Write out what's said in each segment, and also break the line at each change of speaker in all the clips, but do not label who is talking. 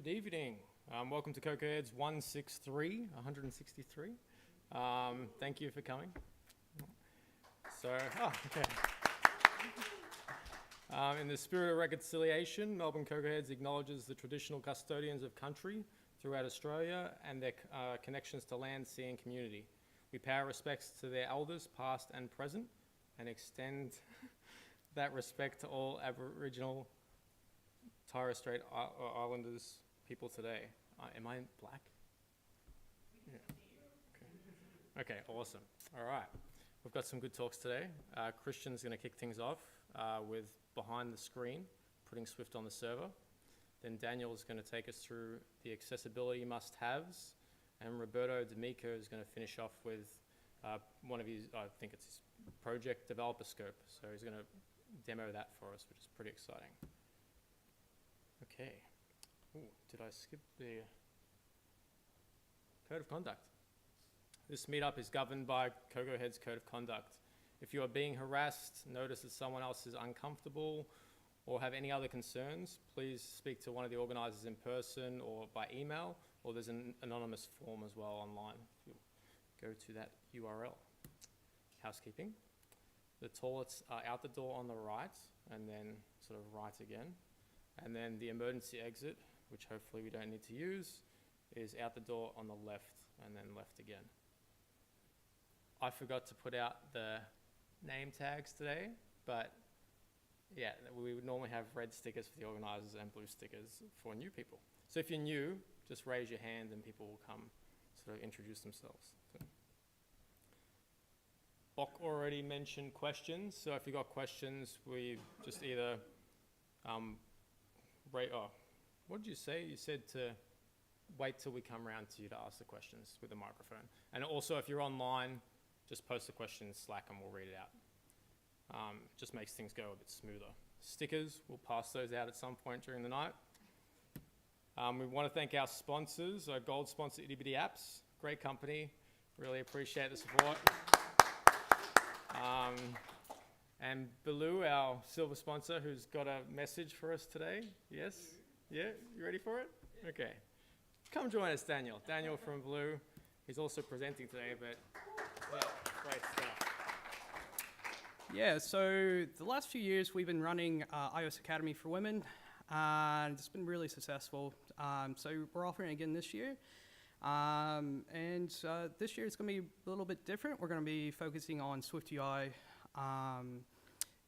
evening. Welcome to CocoaHeads 163. Thank you for coming. Okay. In the spirit of reconciliation, Melbourne CocoaHeads acknowledges the traditional custodians of country throughout Australia and their connections to land, sea and community. We pay our respects to their elders, past and present, and extend that respect to all Aboriginal Torres Strait Islanders people today. Am I black? Yeah. Okay, awesome. All right. We've got some good talks today. Christian's going to kick things off with Behind the Screen, putting Swift on the server. Then Daniel's going to take us through the accessibility must-haves. And Roberto D'Amico is going to finish off with one of his, I think it's his project developer scope. So he's going to demo that for us, which is pretty exciting. Okay. Ooh, did I skip the Code of Conduct? This meetup is governed by CocoaHeads Code of Conduct. If you are being harassed, notice that someone else is uncomfortable, or have any other concerns, please speak to one of the organisers in person or by email, or there's an anonymous form as well online. If you go to that URL. Housekeeping. The toilets are out the door on the right, and then sort of right again. And then the emergency exit, which hopefully we don't need to use, is out the door on the left, and then left again. I forgot to put out the name tags today, but yeah, we would normally have red stickers for the organisers and blue stickers for new people. So if you're new, just raise your hand and people will come sort of introduce themselves. So. Bok already mentioned questions, so if you've got questions, we just either what did you say? You said to wait till we come around to you to ask the questions with the microphone. And also, if you're online, just post the question in Slack and we'll read it out. Just makes things go a bit smoother. Stickers, we'll pass those out at some point during the night. We want to thank our sponsors, our gold sponsor, Itty Bitty Apps. Great company. Really appreciate the support. And Baloo, our silver sponsor, who's got a message for us today. Yes? Yeah? You ready for it? Okay. Come join us, Daniel. Daniel from Baloo. He's also presenting today, but yeah, great stuff.
Yeah, so the last few years we've been running iOS Academy for Women, and it's been really successful. So we're offering it again this year. This year it's going to be a little bit different. We're going to be focusing on Swift UI.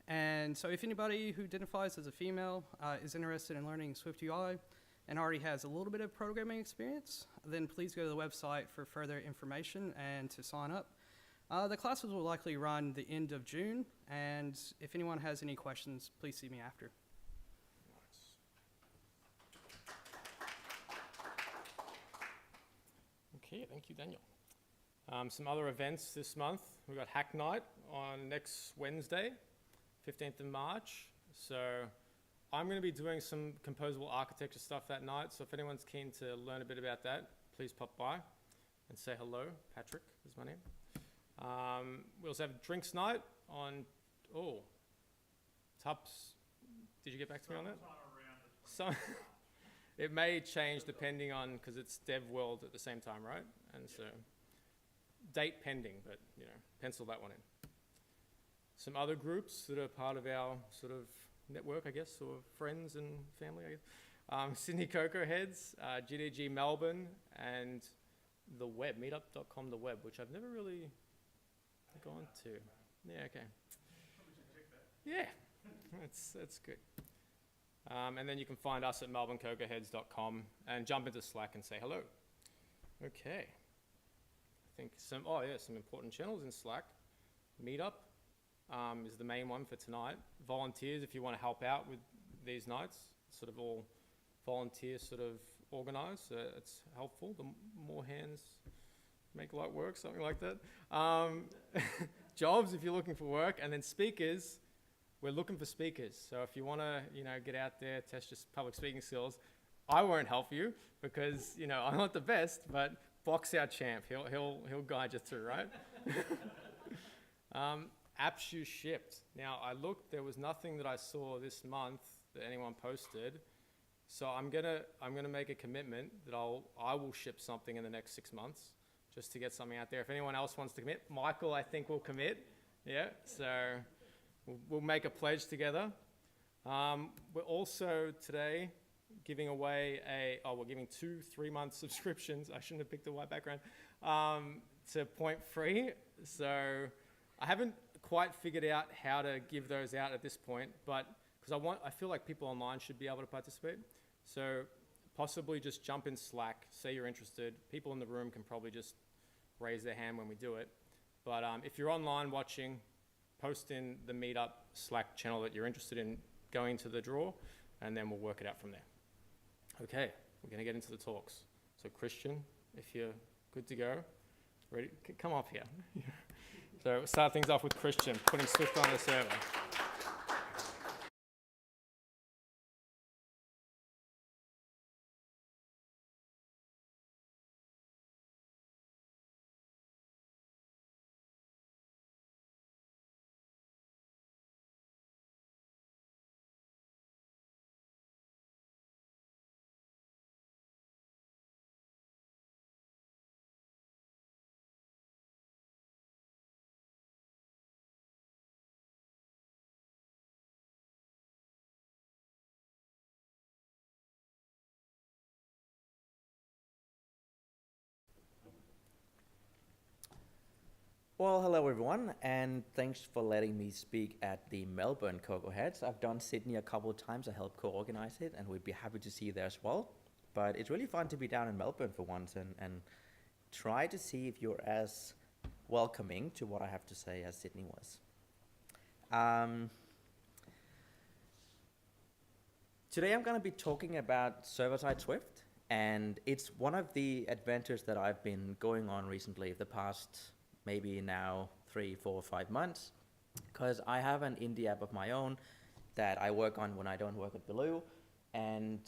And so if anybody who identifies as a female is interested in learning Swift UI and already has a little bit of programming experience, then please go to the website for further information and to sign up. The classes will likely run the end of June, and if anyone has any questions, please see me after.
Okay, thank you, Daniel. Some other events this month. We've got Hack Night on next Wednesday, 15th of March. So I'm going to be doing some composable architecture stuff that night. So if anyone's keen to learn a bit about that, please pop by and say hello. Patrick is my name. We also have Drinks Night on, Tups. Did you get back to me on that? It may change depending on, because it's Dev World at the same time, right? And so, date pending, but, pencil that one in. Some other groups that are part of our sort of network, I guess, or friends and family, I guess. Sydney CocoaHeads, GDG Melbourne, and the web, meetup.com, the web, which I've never really gone to. Yeah, okay. Yeah, that's good. And then you can find us at melbournecocoaheads.com and jump into Slack and say hello. Okay. I think some important channels in Slack. Meetup is the main one for tonight. Volunteers, if you want to help out with these nights, sort of all volunteers sort of organized, so it's helpful. The more hands make light work, something like that. Jobs, if you're looking for work. And then speakers, we're looking for speakers. So if you want to, get out there, test your public speaking skills, I won't help you because, I'm not the best, but Bok's our champ. He'll guide you through, right? Apps you shipped. Now, I looked, there was nothing that I saw this month that anyone posted. So I'm gonna make a commitment that I will ship something in the next 6 months, just to get something out there. If anyone else wants to commit, Michael, I think, will commit. Yeah, so we'll make a pledge together. We're also today giving away we're giving 2 3-month subscriptions. I shouldn't have picked the white background, to Point Free. So I haven't quite figured out how to give those out at this point, but because I feel like people online should be able to participate. So possibly just jump in Slack, say you're interested. People in the room can probably just raise their hand when we do it. But if you're online watching, post in the Meetup Slack channel that you're interested in going to the draw, and then we'll work it out from there. Okay, we're gonna get into the talks. So Christian, if you're good to go, ready, come up here. So we'll start things off with Christian, putting Swift on the server.
Well, hello everyone, and thanks for letting me speak at the Melbourne CocoaHeads. I've done Sydney a couple of times. I helped co-organize it, and we'd be happy to see you there as well. But it's really fun to be down in Melbourne for once and try to see if you're as welcoming to what I have to say as Sydney was. Today I'm going to be talking about server-side Swift, and it's one of the adventures that I've been going on recently, the past maybe now 3, 4, 5 months, because I have an indie app of my own that I work on when I don't work at Baloo. And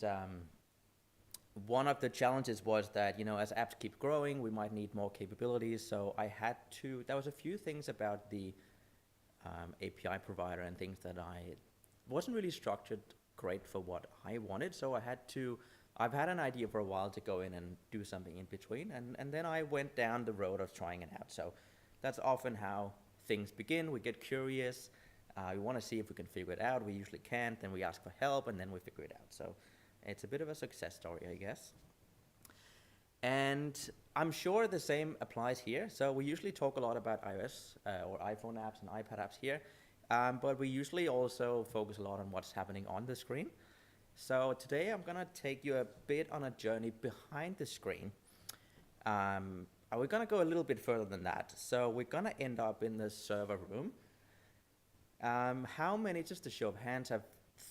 one of the challenges was that, as apps keep growing, we might need more capabilities. So there was a few things about the API provider and things that I wasn't really structured great for what I wanted. So I've had an idea for a while to go in and do something in between, and then I went down the road of trying it out. So that's often how things begin. We get curious, we want to see if we can figure it out. We usually can't, then we ask for help, and then we figure it out. So it's a bit of a success story, I guess. And I'm sure the same applies here. So we usually talk a lot about iOS or iPhone apps and iPad apps here, but we usually also focus a lot on what's happening on the screen. So today I'm going to take you a bit on a journey behind the screen. We're going to go a little bit further than that. So we're going to end up in the server room. How many, just a show of hands, have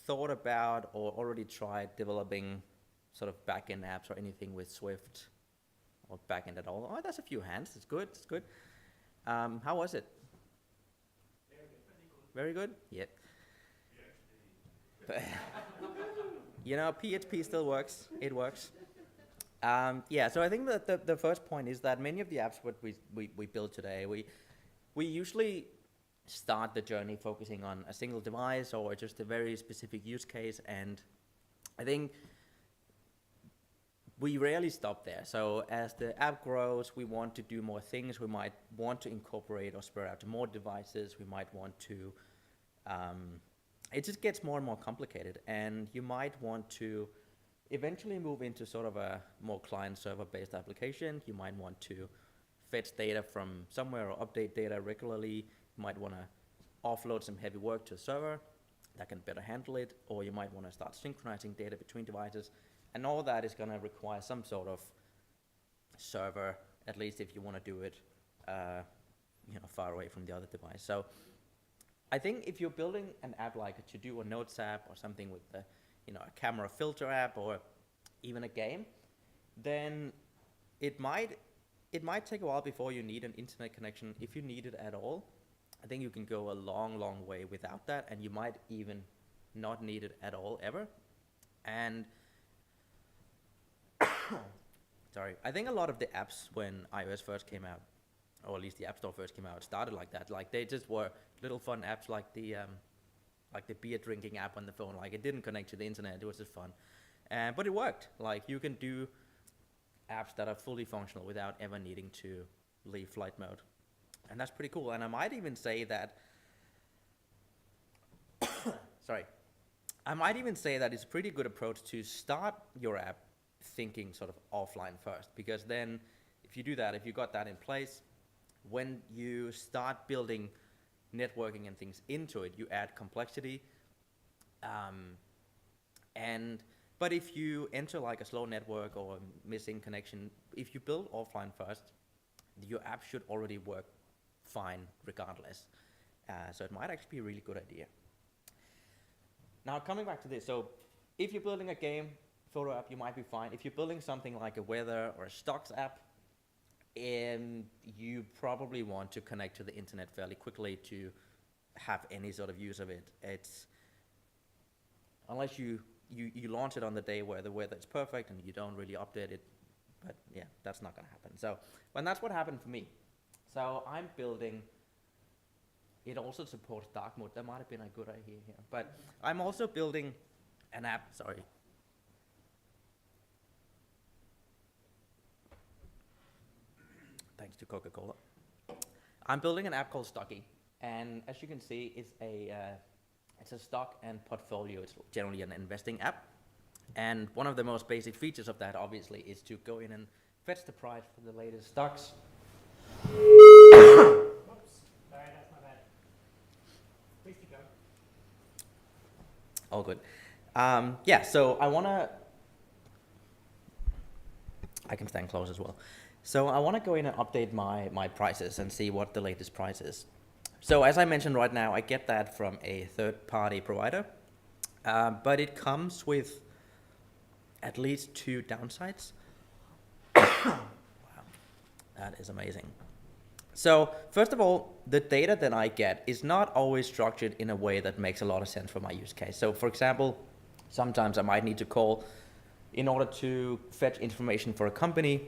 thought about or already tried developing sort of backend apps or anything with Swift or backend at all? Oh, that's a few hands. It's good. It's good. How was it? Very good? Yep. PHP still works. It works. So I think that the first point is that many of the apps what we build today, we usually start the journey focusing on a single device or just a very specific use case, and I think we rarely stop there. So as the app grows, we want to do more things. We might want to incorporate or spread out to more devices. We might want to it just gets more and more complicated, and you might want to eventually move into sort of a more client-server based application. You might want to fetch data from somewhere or update data regularly. You might want to offload some heavy work to a server that can better handle it, or you might want to start synchronizing data between devices, and all that is going to require some sort of server, at least if you want to do it far away from the other device. So I think if you're building an app like a To-Do or Notes app or something with a camera filter app or even a game, then it might take a while before you need an internet connection. If you need it at all, I think you can go a long, long way without that, and you might even not need it at all ever. And sorry, I think a lot of the apps when iOS first came out, or at least the App Store first came out, started like that. Like they just were little fun apps like the beer drinking app on the phone. Like it didn't connect to the internet, it was just fun. But it worked. Like, you can do apps that are fully functional without ever needing to leave flight mode. And that's pretty cool. And I might even say that, I might even say that it's a pretty good approach to start your app thinking sort of offline first, because then if you do that, if you got that in place, when you start building networking and things into it, you add complexity. But if you enter like a slow network or missing connection, if you build offline first, your app should already work fine regardless. So it might actually be a really good idea. Now, coming back to this, so if you're building a game photo app, you might be fine. If you're building something like a weather or a stocks app, you probably want to connect to the internet fairly quickly to have any sort of use of it. It's unless you launch it on the day where the weather is perfect and you don't really update it, but yeah, that's not going to happen. So, and that's what happened for me. So I'm building. It also supports dark mode. That might have been a good idea here, but I'm also building an app. Sorry. Thanks to Coca-Cola. I'm building an app called Stocky, and as you can see, it's a stock and portfolio. It's generally an investing app, and one of the most basic features of that, obviously, is to go in and fetch the price for the latest stocks.
Whoops. Sorry, that's my bad. Please keep going.
All good. Yeah, so I can stand close as well. So I want to go in and update my prices and see what the latest price is. So as I mentioned right now, I get that from a third-party provider, but it comes with at least 2 downsides. Wow, that is amazing. So first of all, the data that I get is not always structured in a way that makes a lot of sense for my use case. So for example, sometimes I might need to call, in order to fetch information for a company,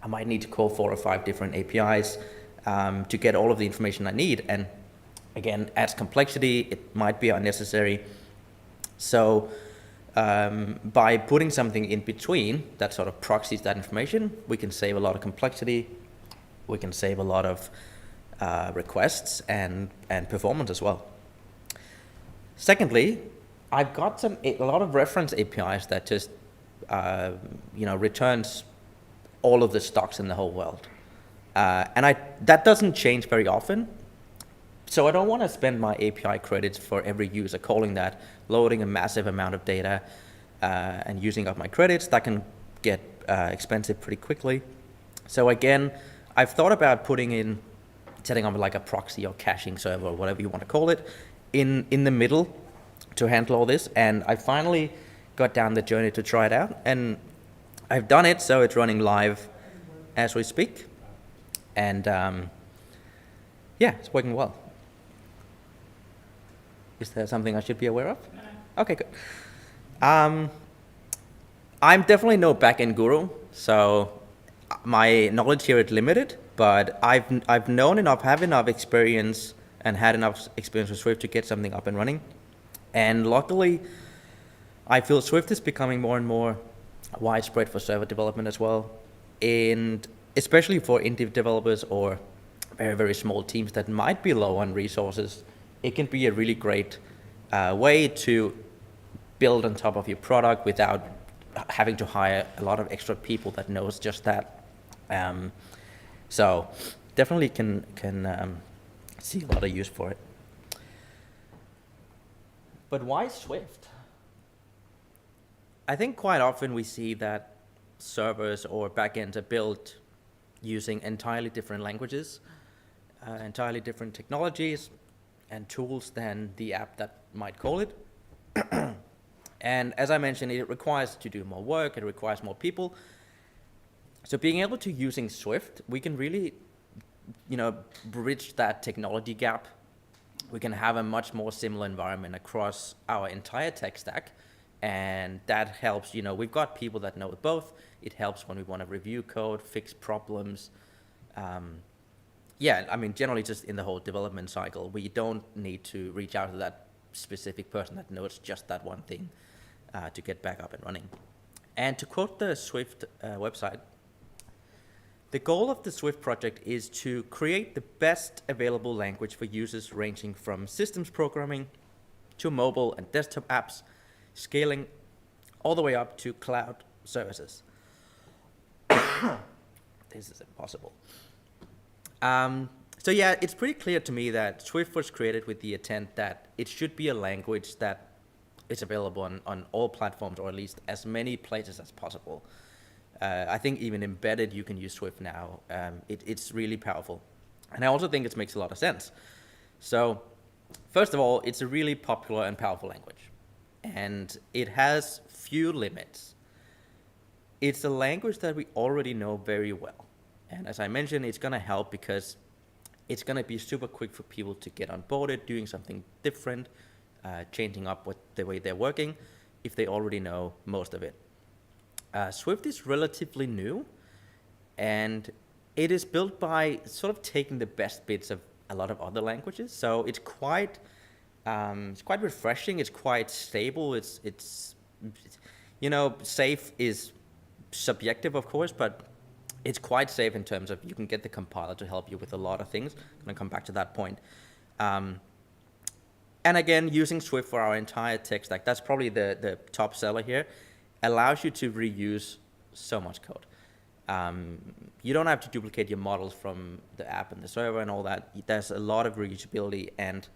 I might need to call 4 or 5 different APIs to get all of the information I need. And again, adds complexity, it might be unnecessary. So by putting something in between that sort of proxies that information, we can save a lot of complexity, we can save a lot of requests and performance as well. Secondly, I've got a lot of reference APIs that just returns all of the stocks in the whole world. And that doesn't change very often. So I don't want to spend my API credits for every user calling that, loading a massive amount of data and using up my credits. That can get expensive pretty quickly. So again, I've thought about setting up like a proxy or caching server or whatever you want to call it in the middle to handle all this. And I finally got down the journey to try it out. And I've done it, so it's running live as we speak. And yeah, it's working well. Is there something I should be aware of? No. Okay, good. I'm definitely no backend guru, so my knowledge here is limited, but I've known enough, have enough experience, and had enough experience with Swift to get something up and running. And luckily, I feel Swift is becoming more and more widespread for server development as well, and especially for indie developers or very, very small teams that might be low on resources. It can be a really great way to build on top of your product without having to hire a lot of extra people that knows just that. So definitely can see a lot of use for it. But why Swift? I think quite often we see that servers or backends are built using entirely different languages, entirely different technologies and tools than the app that might call it. And as I mentioned, it requires to do more work, it requires more people. So being able to using Swift, we can really, bridge that technology gap. We can have a much more similar environment across our entire tech stack. And that helps, we've got people that know both. It helps when we want to review code, fix problems. Generally just in the whole development cycle, we don't need to reach out to that specific person that knows just that one thing to get back up and running. And to quote the Swift website, the goal of the Swift project is to create the best available language for users ranging from systems programming to mobile and desktop apps, scaling all the way up to cloud services. This is impossible. So yeah, it's pretty clear to me that Swift was created with the intent that it should be a language that is available on all platforms, or at least as many places as possible. I think even embedded, you can use Swift now. It's really powerful. And I also think it makes a lot of sense. So first of all, it's a really popular and powerful language. And it has few limits. It's a language that we already know very well. And as I mentioned, it's going to help because it's going to be super quick for people to get onboarded, doing something different, changing up the way they're working, if they already know most of it. Swift is relatively new, and it is built by sort of taking the best bits of a lot of other languages. So it's quite refreshing. It's quite stable. It's safe is subjective, of course, but it's quite safe in terms of you can get the compiler to help you with a lot of things. I'm going to come back to that point. And again, using Swift for our entire tech stack, that's probably the top seller here, allows you to reuse so much code. You don't have to duplicate your models from the app and the server and all that. There's a lot of reusability, and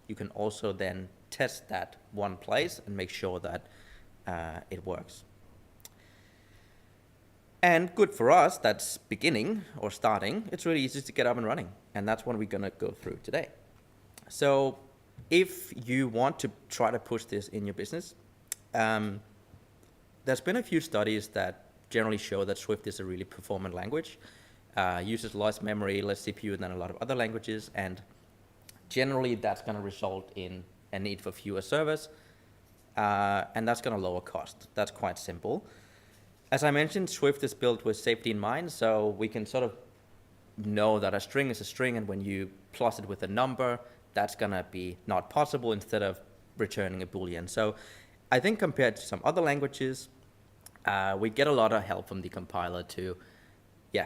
you can also then test that one place and make sure that it works. And good for us, that's beginning or starting. It's really easy to get up and running, and that's what we're gonna go through today. So if you want to try to push this in your business, there's been a few studies that generally show that Swift is a really performant language. Uses less memory, less CPU than a lot of other languages, and generally that's going to result in a need for fewer servers, and that's going to lower cost. That's quite simple. As I mentioned, Swift is built with safety in mind, so we can sort of know that a string is a string, and when you plus it with a number, that's going to be not possible instead of returning a Boolean. So I think compared to some other languages, we get a lot of help from the compiler to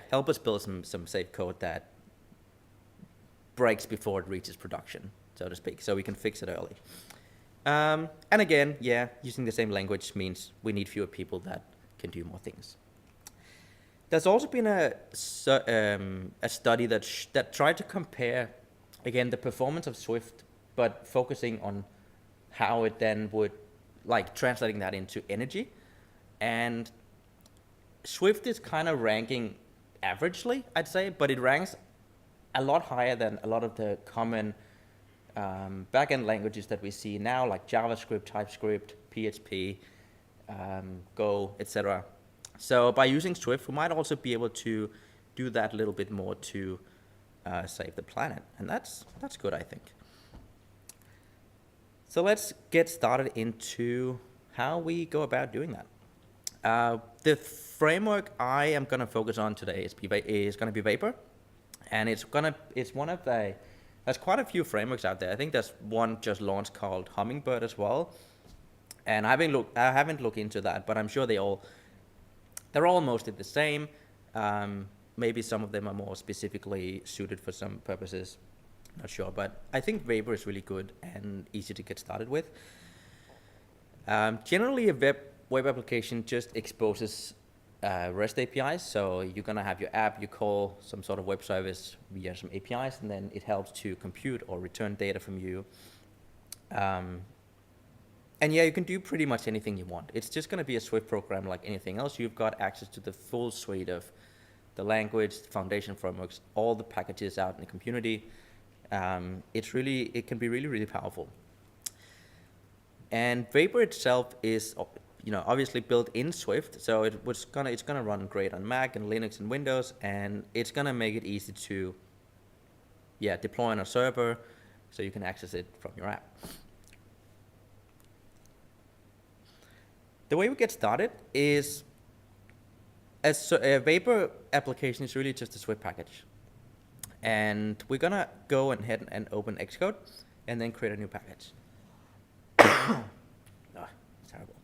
help us build some safe code that breaks before it reaches production, so to speak, so we can fix it early. And again, using the same language means we need fewer people that can do more things. There's also been a study that tried to compare, again, the performance of Swift, but focusing on how it then would, like, translating that into energy. And Swift is kind of ranking averagely, I'd say, but it ranks a lot higher than a lot of the common backend languages that we see now, like JavaScript, TypeScript, PHP, Go, etc. So by using Swift, we might also be able to do that a little bit more to save the planet, and that's good, I think. So let's get started into how we go about doing that. The framework I am going to focus on today is going to be Vapor, and it's one of the, there's quite a few frameworks out there. I think there's one just launched called Hummingbird as well, and I haven't looked into that, but I'm sure they're all mostly the same. Maybe some of them are more specifically suited for some purposes, not sure, but I think Vapor is really good and easy to get started with. Generally, a web application just exposes REST APIs, so you're going to have your app, you call some sort of web service via some APIs, and then it helps to compute or return data from you. And you can do pretty much anything you want. It's just going to be a Swift program like anything else. You've got access to the full suite of the language, the foundation frameworks, all the packages out in the community. It can be really, really powerful. And Vapor itself is, obviously built in Swift, so it's gonna run great on Mac and Linux and Windows, and it's gonna make it easy to, deploy on a server, so you can access it from your app. The way we get started is, a Vapor application is really just a Swift package. And we're gonna go ahead and open Xcode and then create a new package. Terrible.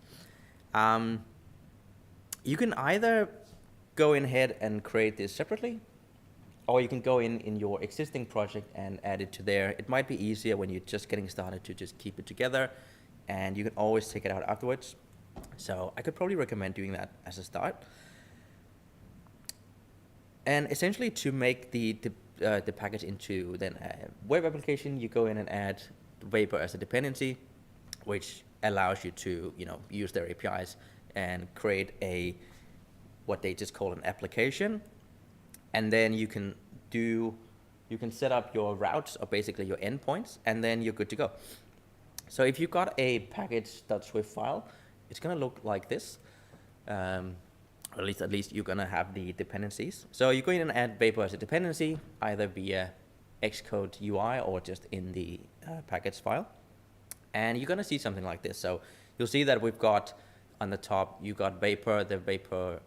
You can either go in ahead and create this separately, or you can go in your existing project and add it to there. It might be easier when you're just getting started to just keep it together, and you can always take it out afterwards. So I could probably recommend doing that as a start. And essentially, to make the package into then a web application, you go in and add Vapor as a dependency, which allows you to use their APIs and create what they just call an application. And then you can set up your routes, or basically your endpoints, and then you're good to go. So if you've got a package.swift file, it's gonna look like this. Or at least you're gonna have the dependencies. So you go in and add Vapor as a dependency, either via Xcode UI or just in the package file. And you're gonna see something like this. So you'll see that we've got on the top, you got Vapor, the Vapor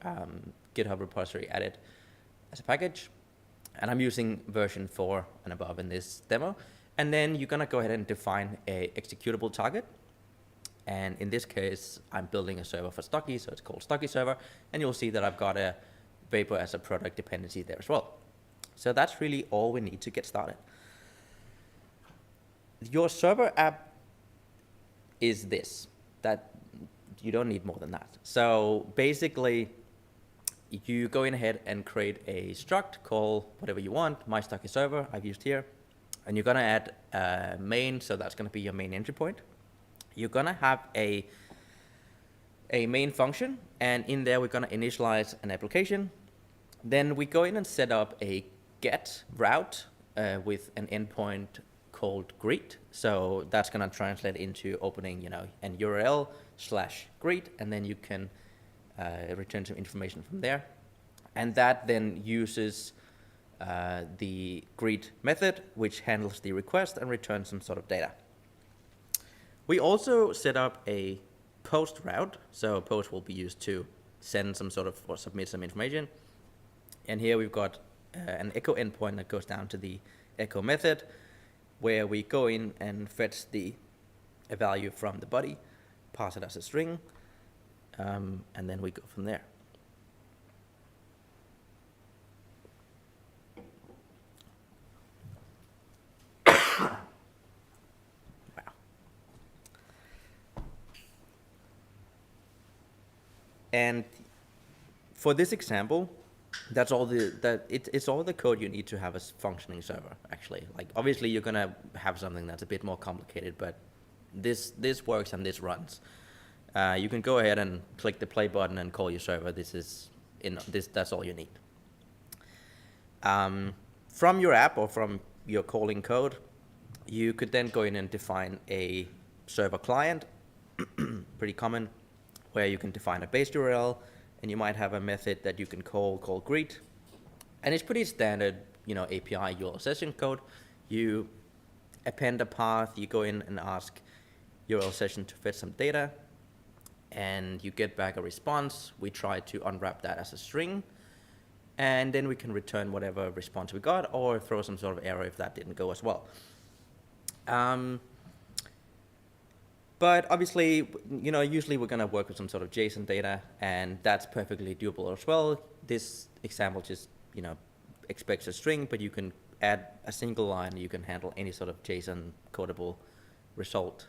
GitHub repository added as a package. And I'm using version 4 and above in this demo. And then you're gonna go ahead and define a executable target. And in this case, I'm building a server for Stocky, so it's called Stocky server. And you'll see that I've got a Vapor as a product dependency there as well. So that's really all we need to get started. Your server app is this, that you don't need more than that. So basically, you go in ahead and create a struct, call whatever you want, my Stocky server I've used here. And you're gonna add a main, so that's gonna be your main entry point. You're gonna have a main function, and in there we're gonna initialize an application. Then we go in and set up a get route with an endpoint called greet. So that's gonna translate into opening, an URL/greet, and then you can return some information from there. And that then uses the greet method, which handles the request and returns some sort of data. We also set up a post route. So post will be used to send some sort of, or submit some information. And here we've got an echo endpoint that goes down to the echo method, where we go in and fetch a value from the body, pass it as a string, and then we go from there. And for this example, that's all it's all the code you need to have a functioning server, actually. Like, obviously you're gonna have something that's a bit more complicated, but this works and this runs. You can go ahead and click the play button and call your server. That's all you need. From your app or from your calling code, you could then go in and define a server client, pretty common, where you can define a base URL, and you might have a method that you can call greet. And it's pretty standard, API URL session code. You append a path, you go in and ask URL session to fetch some data, and you get back a response. We try to unwrap that as a string, and then we can return whatever response we got, or throw some sort of error if that didn't go as well. But obviously, usually we're gonna work with some sort of JSON data, and that's perfectly doable as well. This example just, expects a string, but you can add a single line, you can handle any sort of JSON codable result.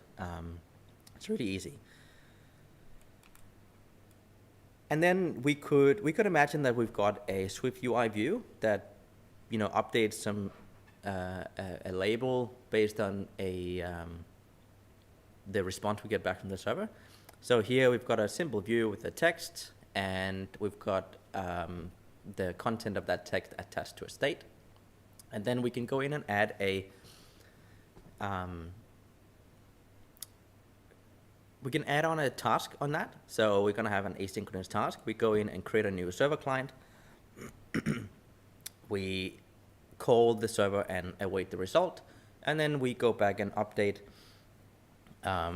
It's really easy. And then we could imagine that we've got a Swift UI view that, updates some a label based on the response we get back from the server. So here we've got a simple view with the text, and we've got the content of that text attached to a state. And then we can go in and add we can add on a task on that. So we're gonna have an asynchronous task. We go in and create a new server client. We call the server and await the result. And then we go back and update.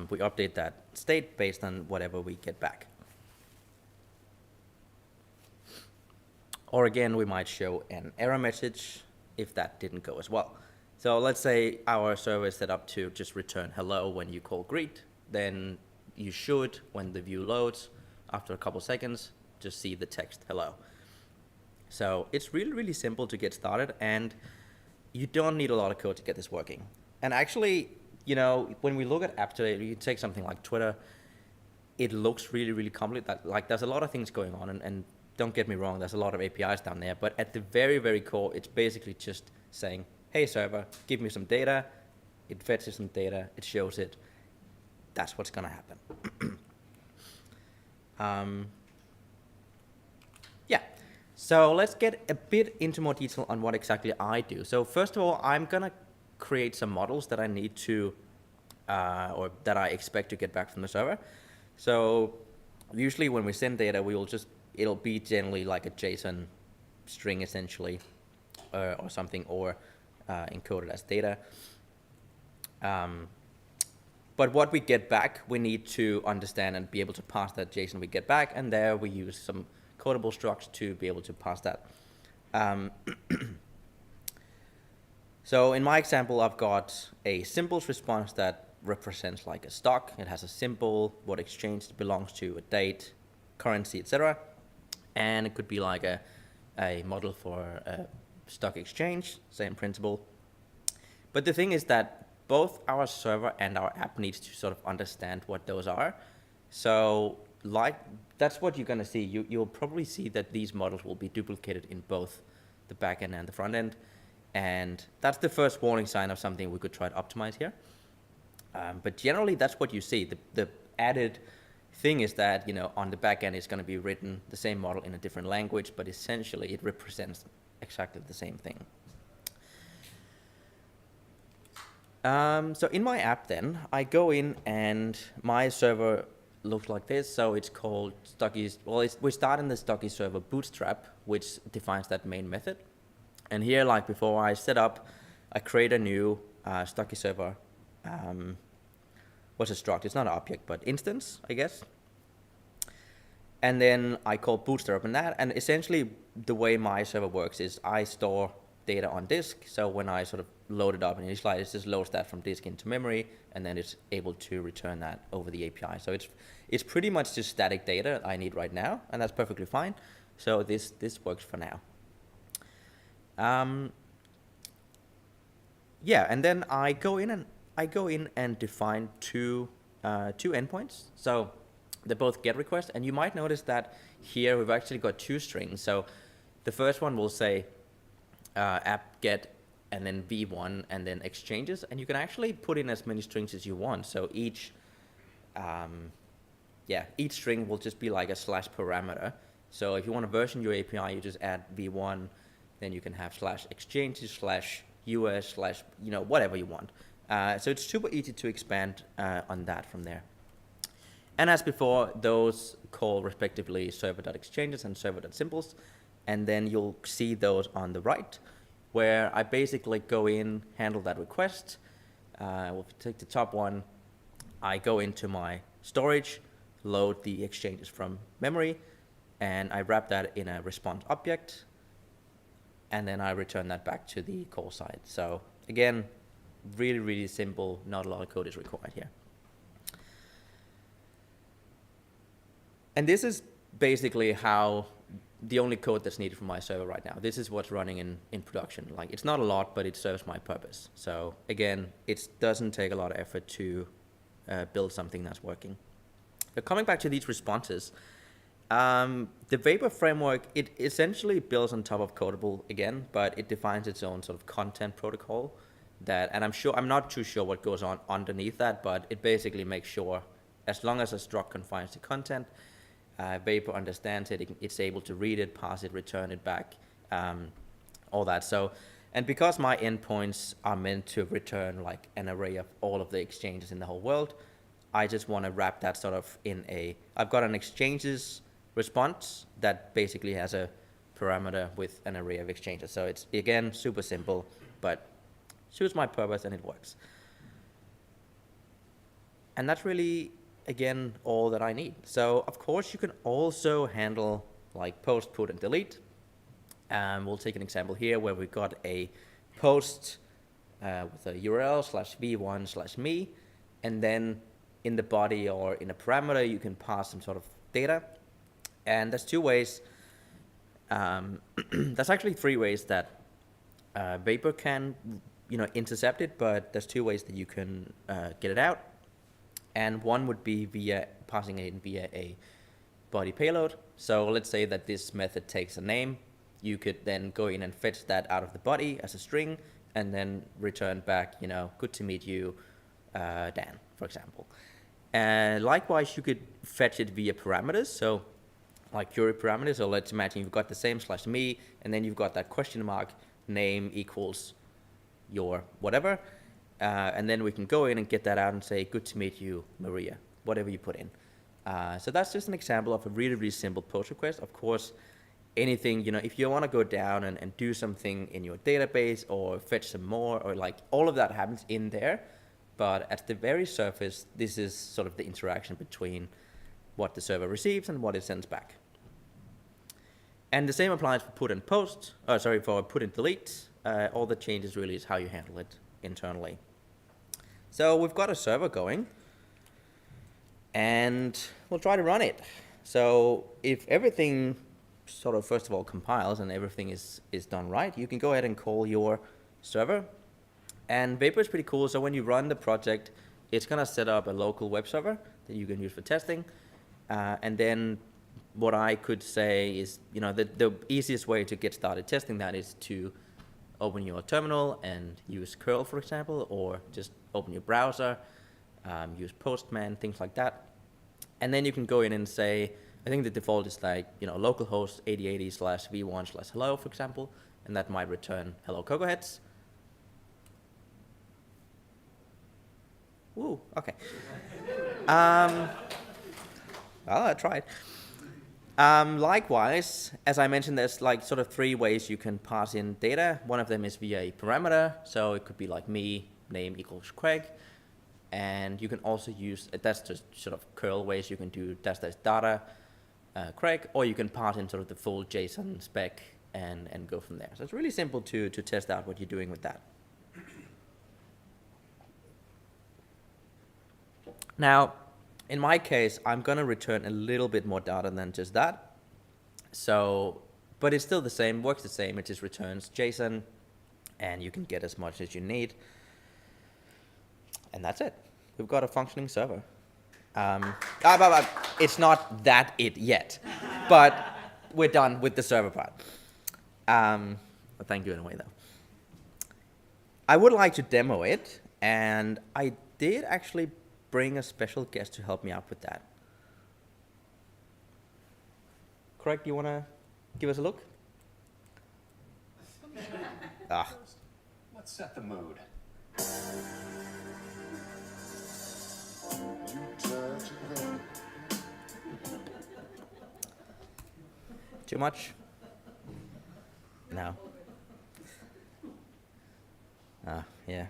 We update that state based on whatever we get back. Or again, we might show an error message if that didn't go as well. So let's say our server is set up to just return hello when you call greet. Then you should, when the view loads, after a couple seconds, just see the text hello. So it's really, really simple to get started, and you don't need a lot of code to get this working. And actually, you know, when we look at app today, you take something like Twitter, it looks really, really complicated. Like there's a lot of things going on, and don't get me wrong, there's a lot of APIs down there, but at the very, very core, it's basically just saying, hey server, give me some data, it fetches some data, it shows it, that's what's gonna happen. Yeah, so let's get a bit into more detail on what exactly I do. So first of all, I'm gonna create some models that I need to, or that I expect to get back from the server. So usually when we send data, it'll be generally like a JSON string essentially, or something, or encoded as data. But what we get back, we need to understand and be able to pass that JSON we get back, and there we use some codable structs to be able to pass that. So in my example, I've got a symbols response that represents like a stock. It has a symbol, what exchange it belongs to, a date, currency, etc. And it could be like a model for a stock exchange, same principle. But the thing is that both our server and our app needs to sort of understand what those are. So like that's what you're gonna see. You'll probably see that these models will be duplicated in both the backend and the front end. And that's the first warning sign of something we could try to optimize here. But generally that's what you see. The added thing is that, you know, on the back end it's going to be written the same model in a different language, but essentially it represents exactly the same thing. So in my app then, I go in and my server looks like this. So it's called Stockies. Well, we start in the Stocky server bootstrap, which defines that main method. And here, like before, I create a new Stocky server. What's a struct? It's not an object, but instance, I guess. And then I call bootstrap in that. And essentially, the way my server works is I store data on disk. So when I sort of load it up and initialize, it just loads that from disk into memory, and then it's able to return that over the API. So it's pretty much just static data I need right now, and that's perfectly fine. So this works for now. Yeah, and then I go in and define two endpoints. So they're both GET requests, and you might notice that here we've actually got two strings. So the first one will say app get and then v1 and then exchanges, and you can actually put in as many strings as you want. So each string will just be like a slash parameter. So if you want to version your API, you just add v1, then you can have slash exchanges slash US slash, you know, whatever you want. So it's super easy to expand on that from there. And as before, those call respectively server.exchanges and server.symbols. And then you'll see those on the right, where I basically go in, handle that request. We'll take the top one. I go into my storage, load the exchanges from memory, and I wrap that in a response object. And then I return that back to the call side. So again, really, really simple. Not a lot of code is required here. And this is basically how the only code that's needed for my server right now. This is what's running in production. Like, it's not a lot, but it serves my purpose. So again, it doesn't take a lot of effort to build something that's working. But coming back to these responses, the Vapor framework, it essentially builds on top of Codable again, but it defines its own sort of content protocol that, and I'm not too sure what goes on underneath that, but it basically makes sure as long as a struct confines the content, Vapor understands it, it's able to read it, pass it, return it back, all that. So, and because my endpoints are meant to return like an array of all of the exchanges in the whole world, I just want to wrap that sort of in I've got an exchanges response that basically has a parameter with an array of exchanges. So it's, again, super simple, but suits my purpose and it works. And that's really, again, all that I need. So of course you can also handle like post, put, and delete. We'll take an example here where we've got a post with a URL /v1/me, and then in the body or in a parameter you can pass some sort of data. And there's two ways. There's actually three ways that Vapor can, intercept it, but there's two ways that you can get it out. And one would be via passing it in via a body payload. So let's say that this method takes a name. You could then go in and fetch that out of the body as a string, and then return back, good to meet you, Dan, for example. And likewise, you could fetch it via parameters. So like query parameters, so let's imagine you've got the same /me, and then you've got that question mark, name equals your whatever. And then we can go in and get that out and say, good to meet you, Maria, whatever you put in. So that's just an example of a really, really simple post request. Of course, anything, if you want to go down and do something in your database or fetch some more, or like all of that happens in there. But at the very surface, this is sort of the interaction between what the server receives and what it sends back. And the same applies for put and post, for put and delete. All the changes really is how you handle it internally. So we've got a server going, and we'll try to run it. So if everything sort of first of all compiles and everything is done right, you can go ahead and call your server. And Vapor is pretty cool. So when you run the project, it's going to set up a local web server that you can use for testing. And then what I could say is, the easiest way to get started testing that is to open your terminal and use curl, for example, or just open your browser, use Postman, things like that. And then you can go in and say, I think the default is like, localhost 8080/v1/hello, for example, and that might return hello CocoaHeads. Woo, okay. Well, I tried. Likewise, as I mentioned, there's like sort of three ways you can pass in data. One of them is via a parameter, so it could be like me, name equals Craig. And you can also use, that's just sort of curl ways you can do --data, Craig, or you can pass in sort of the full JSON spec and go from there. So it's really simple to test out what you're doing with that. Now, in my case, I'm going to return a little bit more data than just that. So, but it's still the same, works the same. It just returns JSON, and you can get as much as you need. And that's it. We've got a functioning server. It's not that it yet, but we're done with the server part. But thank you anyway, though. I would like to demo it, and I did actually bring a special guest to help me out with that. Craig, do you want to give us a look?
Let's set the mood.
Too much? No. Yeah.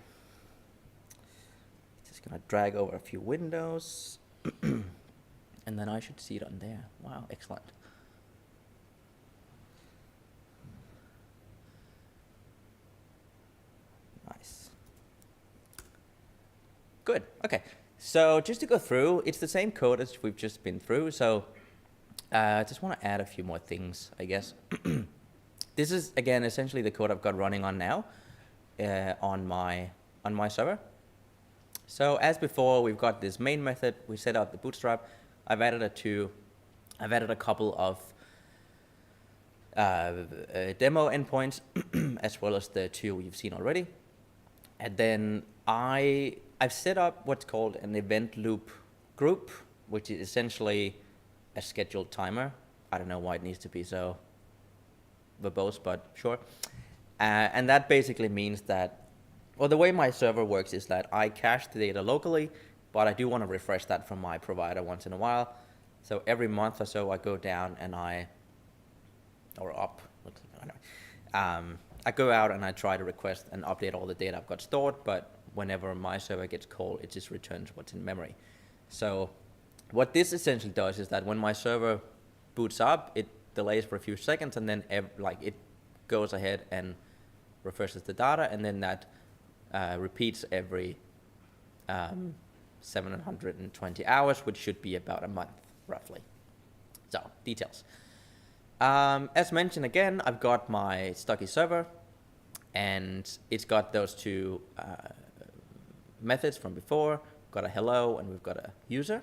Just gonna drag over a few windows, and then I should see it on there. Wow, excellent. Nice. Good, okay. So just to go through, it's the same code as we've just been through, so I just want to add a few more things, I guess. This is, again, essentially the code I've got running on now on my server. So as before, we've got this main method. We set out the bootstrap. I've added a couple of demo endpoints, as well as the two you've seen already. And then I've set up what's called an event loop group, which is essentially a scheduled timer. I don't know why it needs to be so verbose, but sure. And that basically means that, well, the way my server works is that I cache the data locally, but I do want to refresh that from my provider once in a while. So every month or so I go down and I go out and I try to request and update all the data I've got stored, but whenever my server gets called, it just returns what's in memory. So what this essentially does is that when my server boots up, it delays for a few seconds, and then it goes ahead and refreshes the data, and then that repeats every 720 hours, which should be about a month, roughly. So, details. As mentioned again, I've got my Stucky server, and it's got those two methods from before. We've got a hello and we've got a user.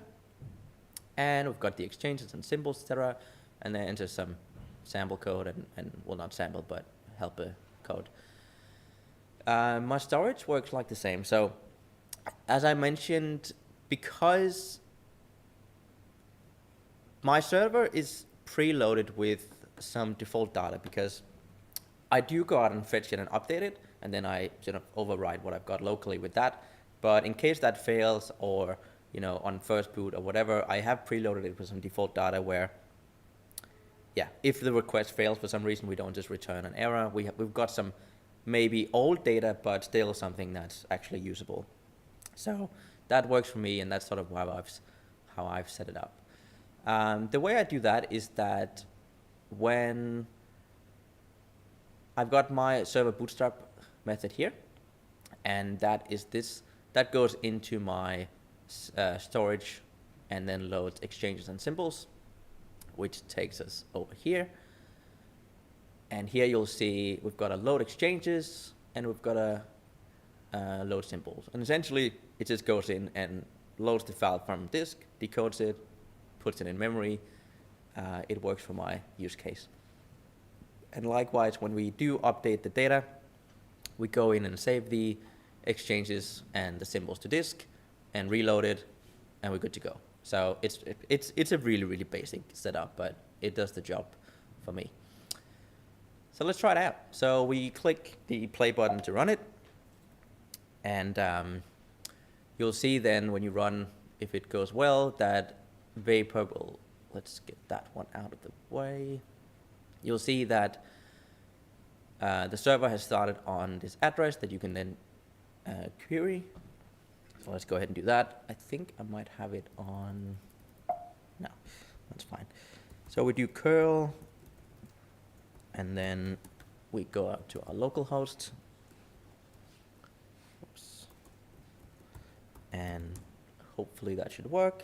And we've got the exchanges and symbols, etc. And then enter some sample code and well, not sample, but helper code. My storage works like the same. So as I mentioned, because my server is preloaded with some default data, because I do go out and fetch it and update it, and then I sort of override what I've got locally with that. But in case that fails, or on first boot or whatever, I have preloaded it with some default data where, yeah, if the request fails for some reason, we don't just return an error. We've got some maybe old data, but still something that's actually usable. So that works for me, and that's sort of how I've set it up. The way I do that is that when I've got my server bootstrap method here, and that goes into my storage and then loads exchanges and symbols, which takes us over here. And here you'll see we've got a load exchanges and we've got a load symbols. And essentially it just goes in and loads the file from disk, decodes it, puts it in memory. It works for my use case. And likewise, when we do update the data, we go in and save the exchanges and the symbols to disk and reload it, and we're good to go. So it's a really, really basic setup, but it does the job for me. So let's try it out. So we click the play button to run it, and you'll see then when you run, if it goes well, that Vapor will, let's get that one out of the way. You'll see that the server has started on this address that you can then query. So let's go ahead and do that. I think I might have it on, no, that's fine. So we do curl, and then we go out to our local host. Oops. And hopefully that should work.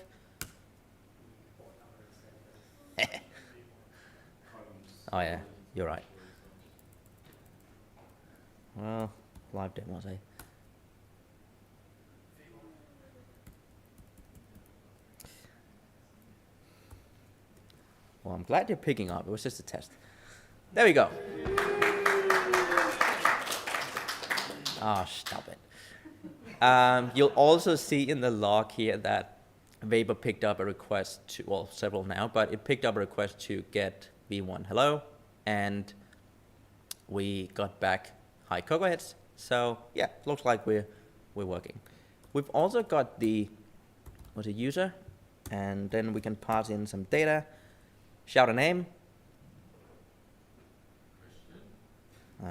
Oh yeah, you're right. Well, live demos, eh? Well, I'm glad you're picking up. It was just a test. There we go. Oh, stop it. You'll also see in the log here that Vapor picked up a request to, well, several now, but it picked up a request to get v1 hello, and we got back hi CocoaHeads. So yeah, looks like we're working. We've also got the user, and then we can pass in some data, shout a name.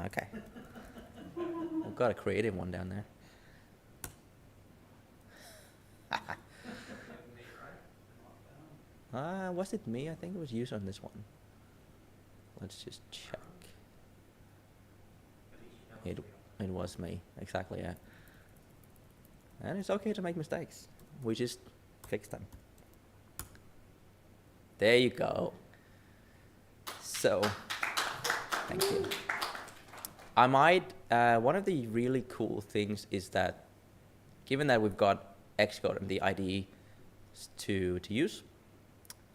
Okay. I've got a creative one down there. Was it me? I think it was user on this one. Let's just check. It was me, exactly, yeah. And it's okay to make mistakes. We just fix them. There you go. So, thank you. I might, one of the really cool things is that given that we've got Xcode and the IDE to use,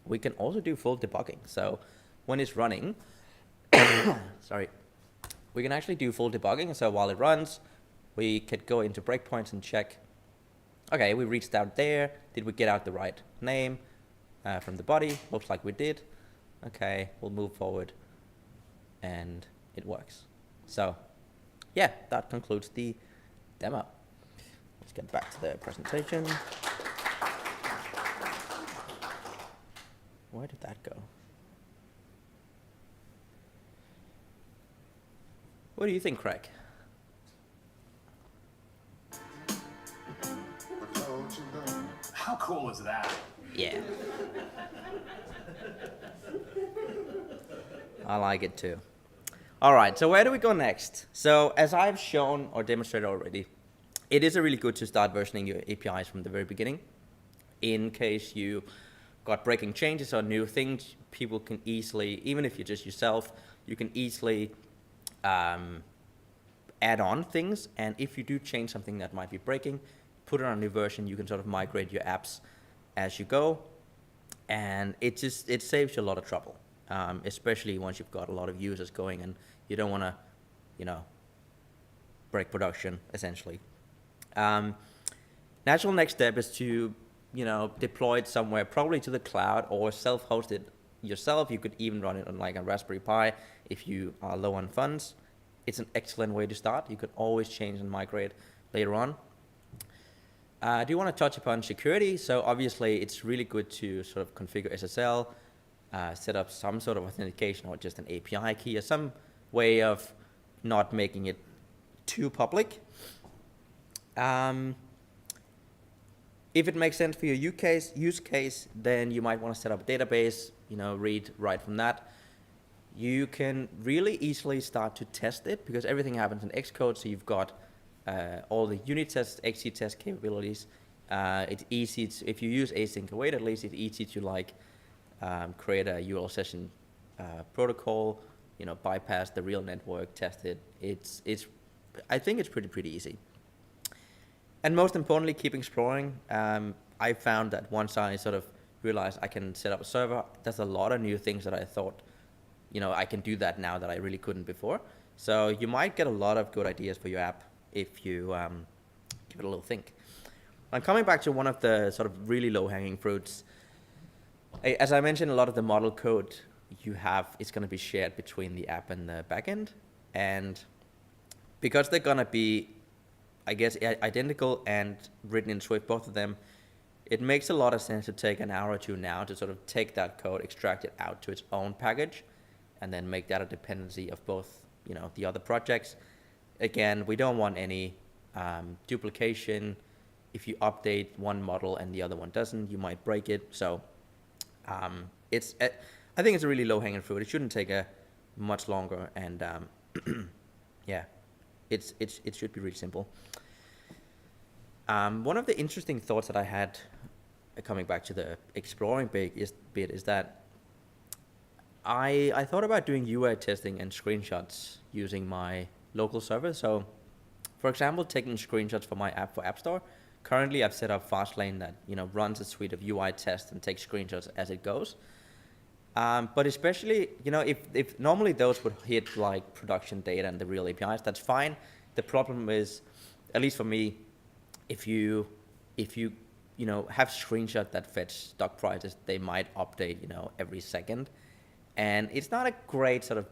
we can also do full debugging. So when it's running, sorry, we can actually do full debugging. So while it runs, we could go into breakpoints and check, okay, we reached out there. Did we get out the right name from the body? Looks like we did. Okay, we'll move forward, and it works. So yeah, that concludes the demo. Let's get back to the presentation. Where did that go? What do you think, Craig?
How cool is that?
Yeah. I like it too. All right, so where do we go next? So as I've shown or demonstrated already, it is really good to start versioning your APIs from the very beginning in case you got breaking changes or new things, people can easily, even if you're just yourself, you can easily add on things. And if you do change something that might be breaking, put it on a new version, you can sort of migrate your apps as you go. And it saves you a lot of trouble, especially once you've got a lot of users going and you don't want to, break production, essentially. Natural next step is to, deploy it somewhere, probably to the cloud or self-host it yourself. You could even run it on like a Raspberry Pi if you are low on funds. It's an excellent way to start. You can always change and migrate later on. I do want to touch upon security. So obviously it's really good to sort of configure SSL, set up some sort of authentication or just an API key or some way of not making it too public. If it makes sense for your use case, then you might want to set up a database, read right from that. You can really easily start to test it because everything happens in Xcode, so you've got all the unit tests, XC test capabilities. It's easy to, if you use async await, at least it's easy to create a URL session protocol, bypass the real network, test it. I think it's pretty easy. And most importantly, keep exploring. I found that once I sort of realized I can set up a server, there's a lot of new things that I thought, I can do that now that I really couldn't before. So you might get a lot of good ideas for your app if you give it a little think. I'm coming back to one of the sort of really low-hanging fruits. As I mentioned, a lot of the model code you have is going to be shared between the app and the backend. And because they're going to be, I guess, identical and written in Swift, both of them, it makes a lot of sense to take an hour or two now to sort of take that code, extract it out to its own package, and then make that a dependency of both, the other projects. Again, we don't want any duplication. If you update one model and the other one doesn't, you might break it. So I think it's a really low-hanging fruit. It shouldn't take a much longer, and yeah, it should be really simple. One of the interesting thoughts that I had, coming back to the exploring bit, is that I thought about doing UI testing and screenshots using my local server. So, for example, taking screenshots for my app for App Store. Currently, I've set up Fastlane that runs a suite of UI tests and takes screenshots as it goes. But especially, if normally those would hit like production data and the real APIs, that's fine. The problem is, at least for me, if you have screenshot that fetch stock prices, they might update every second, and it's not a great sort of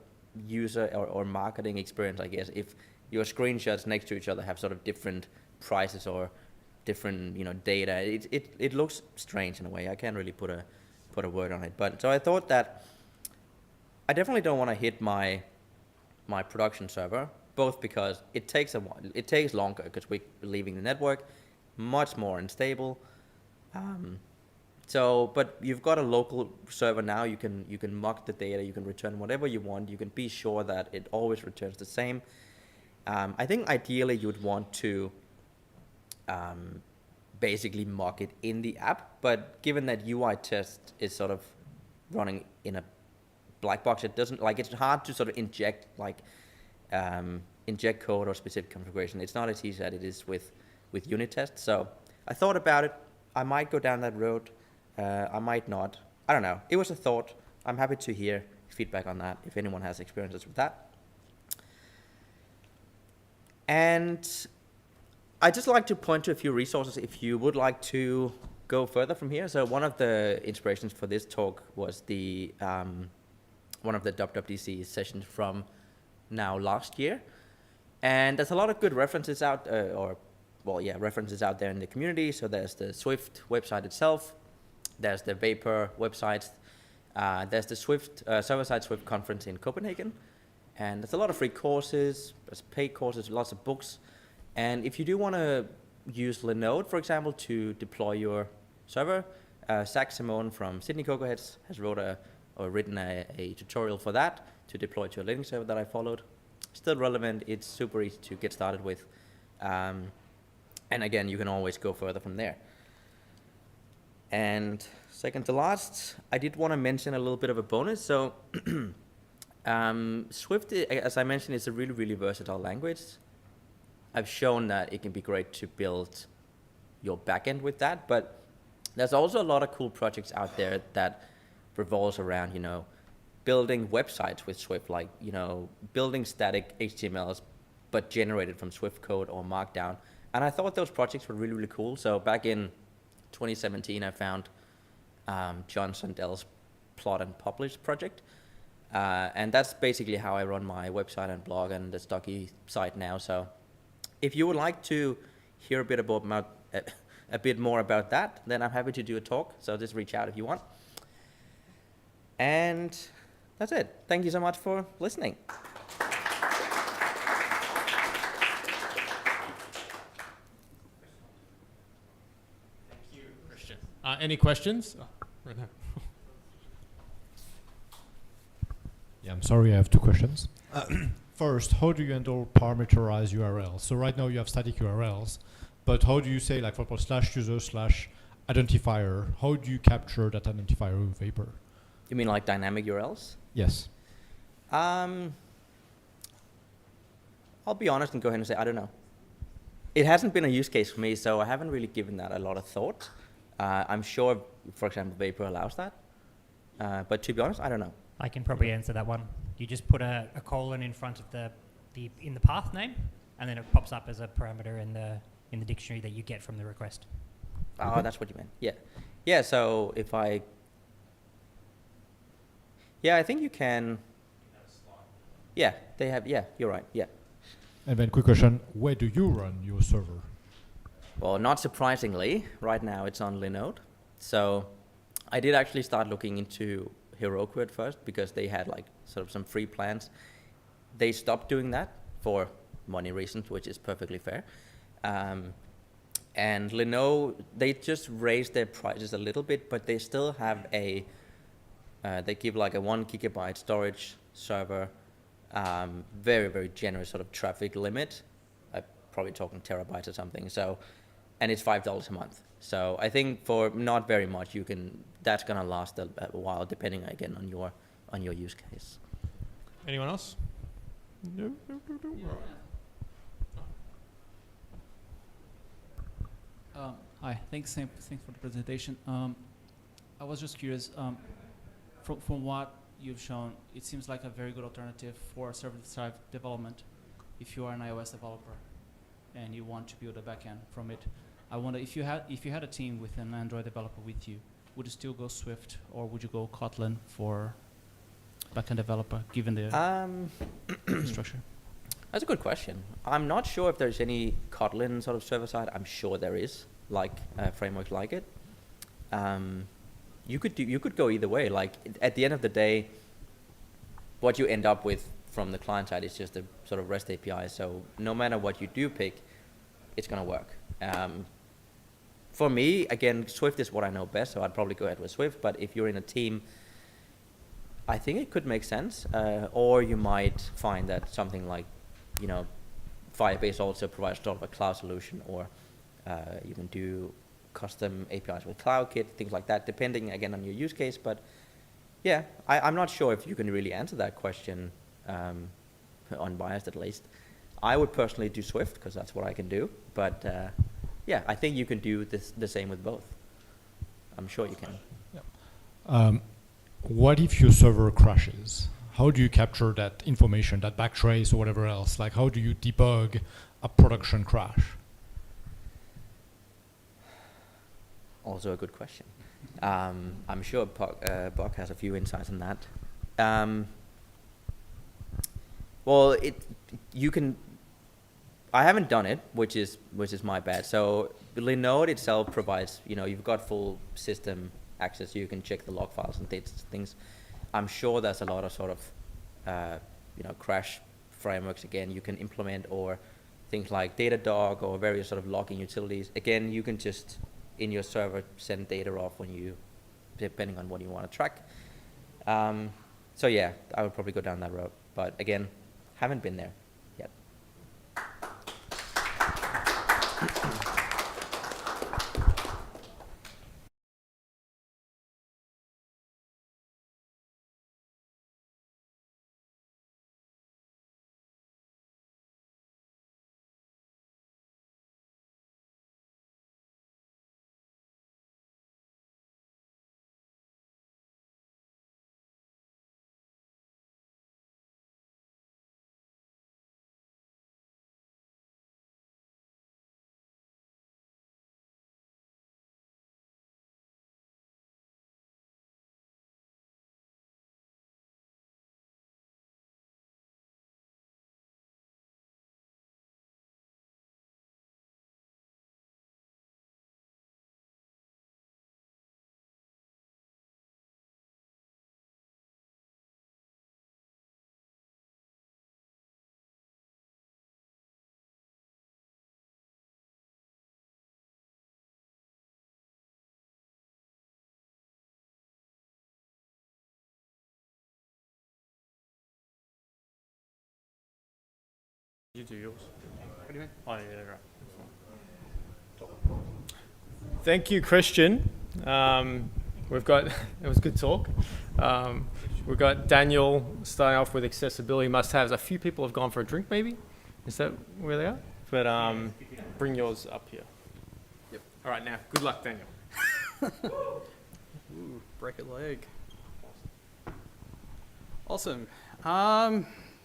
user or marketing experience, I guess, if your screenshots next to each other have sort of different prices or different data. It looks strange in a way. I can't really put a word on it, but so I thought that I definitely don't want to hit my production server, both because it takes a while, it takes longer because we're leaving the network, much more unstable. But you've got a local server now. You can mock the data. You can return whatever you want. You can be sure that it always returns the same. I think ideally you'd want to basically mock it in the app, but given that UI test is sort of running in a black box, it doesn't it's hard to sort of inject code or specific configuration. It's not as easy as it is with unit tests. So I thought about it. I might go down that road. I might not. I don't know. It was a thought. I'm happy to hear feedback on that if anyone has experiences with that. And I'd just like to point to a few resources if you would like to go further from here. So one of the inspirations for this talk was the one of the WWDC sessions from last year. And there's a lot of good references out, references out there in the community. So there's the Swift website itself. There's the Vapor websites. There's the Swift server-side Swift conference in Copenhagen. And there's a lot of free courses, there's paid courses, lots of books. And if you do want to use Linode, for example, to deploy your server, Zach Simone from Sydney CocoaHeads has written a tutorial for that to deploy to a Linux server that I followed. Still relevant. It's super easy to get started with. And again, you can always go further from there. And second to last, I did want to mention a little bit of a bonus. So Swift, as I mentioned, is a really, really versatile language. I've shown that it can be great to build your backend with that, but there's also a lot of cool projects out there that revolves around, building websites with Swift, like, building static HTMLs, but generated from Swift code or Markdown. And I thought those projects were really, really cool. So back in 2017, I found John Sundell's Plot and Publish project. And that's basically how I run my website and blog and the Stocky site now. So if you would like to hear a bit more about that, then I'm happy to do a talk. So just reach out if you want. And that's it. Thank you so much for listening.
Any questions? Oh, right there.
Yeah, I'm sorry, I have two questions. First, how do you handle parameterized URLs? So right now you have static URLs, but how do you say, like, for example, /user/identifier, how do you capture that identifier with Vapor?
You mean like dynamic URLs?
Yes.
I'll be honest and go ahead and say, I don't know. It hasn't been a use case for me, so I haven't really given that a lot of thought. I'm sure, for example, Vapor allows that. But to be honest, I don't know.
I can probably answer that one. You just put a colon in front of in the path name, and then it pops up as a parameter in the dictionary that you get from the request.
Oh, that's what you meant. Yeah. Yeah, so if I think you can. Yeah, they have, yeah, you're right, yeah.
And then quick question, where do you run your server?
Well, not surprisingly, right now it's on Linode. So I did actually start looking into Heroku at first because they had like sort of some free plans. They stopped doing that for money reasons, which is perfectly fair. And Linode, they just raised their prices a little bit, but they still have they give like a 1 gigabyte storage server, very, very generous sort of traffic limit. I'm probably talking terabytes or something. So, and it's $5 a month. So I think for not very much, that's gonna last a while, depending again on your use case.
Anyone else? No.
Hi, thanks for the presentation. I was just curious, from what you've shown, it seems like a very good alternative for server-side development if you are an iOS developer and you want to build a backend from it. I wonder if you had a team with an Android developer with you, would you still go Swift or would you go Kotlin for backend developer, given the structure?
That's a good question. I'm not sure if there's any Kotlin sort of server side. I'm sure there is, like frameworks like it. You could go either way. Like at the end of the day, what you end up with from the client side is just a sort of REST API. So no matter what you do pick, it's gonna work. For me, again, Swift is what I know best, so I'd probably go ahead with Swift. But if you're in a team, I think it could make sense. Or you might find that something like, Firebase also provides sort of a cloud solution, or you can do custom APIs with CloudKit, things like that, depending again on your use case. But yeah, I'm not sure if you can really answer that question unbiased at least. I would personally do Swift because that's what I can do. But yeah, I think you can do the same with both. I'm sure you can.
Yep. What if your server crashes? How do you capture that information, that backtrace or whatever else? Like, how do you debug a production crash?
Also a good question. I'm sure Buck has a few insights on that. Well, you can. I haven't done it, which is my bad. So Linode itself provides, you've got full system access. You can check the log files and things. I'm sure there's a lot of sort of, crash frameworks again you can implement, or things like Datadog or various sort of logging utilities. Again, you can just in your server send data off depending on what you want to track. So yeah, I would probably go down that road. But again, haven't been there.
You do yours.
What do you mean?
Oh, yeah, right. Thank you, Christian. We've got, it was a good talk. We've got Daniel starting off with accessibility must-haves. A few people have gone for a drink, maybe? Is that where they are? But bring yours up here. Yep. All right, now, good luck, Daniel.
Ooh, break a leg. Awesome.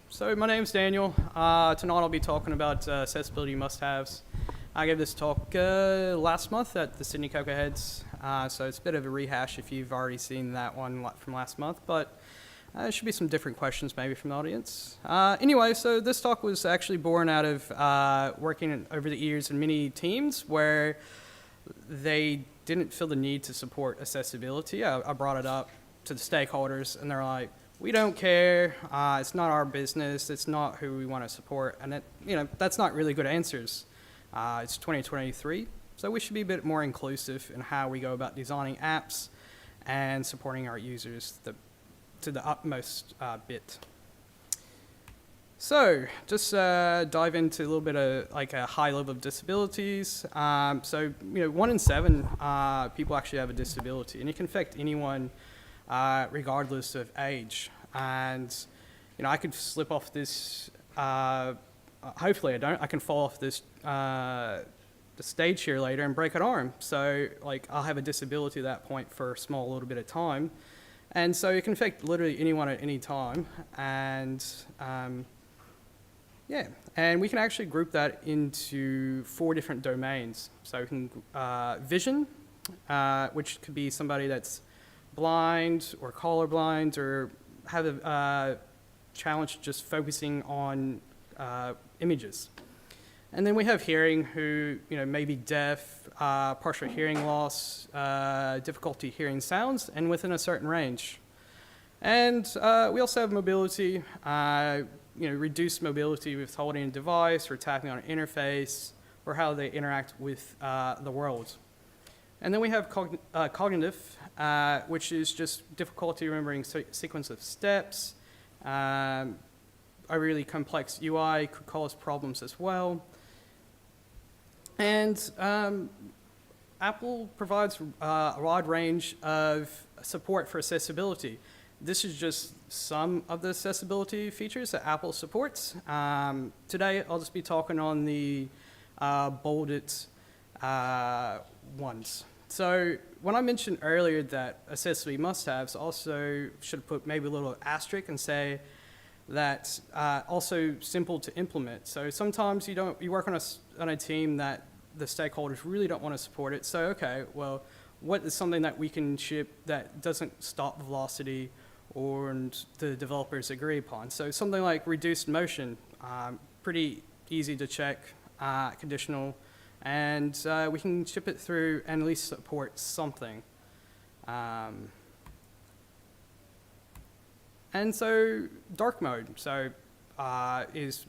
So my name's Daniel. Tonight I'll be talking about accessibility must-haves. I gave this talk last month at the Sydney CocoaHeads, so it's a bit of a rehash if you've already seen that one from last month, but there should be some different questions maybe from the audience. Anyway, so this talk was actually born out of working over the years in many teams where they didn't feel the need to support accessibility. I brought it up to the stakeholders, and they're like, we don't care, it's not our business, it's not who we want to support, and that's not really good answers. It's 2023, so we should be a bit more inclusive in how we go about designing apps and supporting our users to the utmost bit. So, just dive into a little bit of like a high level of disabilities. So, 1 in 7 people actually have a disability, and it can affect anyone regardless of age. And, I could slip off this, hopefully I don't, I can fall off this the stage here later and break an arm. So, I'll have a disability at that point for a small little bit of time. And so it can affect literally anyone at any time. And, and we can actually group that into 4 different domains. So we can, vision, which could be somebody that's blind or colorblind or have a challenge just focusing on images. And then we have hearing, who may be deaf, partial hearing loss, difficulty hearing sounds, and within a certain range. And we also have mobility, reduced mobility with holding a device or tapping on an interface, or how they interact with the world. And then we have cognitive, which is just difficulty remembering sequence of steps. A really complex UI could cause problems as well. And Apple provides a wide range of support for accessibility. This is just some of the accessibility features that Apple supports. Today, I'll just be talking on the bolded ones. So when I mentioned earlier that accessibility must-haves, also should put maybe a little asterisk and say that also simple to implement. So sometimes you work on a team that the stakeholders really don't want to support it. So okay, well, what is something that we can ship that doesn't stop velocity or the developers agree upon? So something like reduced motion, pretty easy to check, conditional, and we can ship it through and at least support something. And so dark mode, is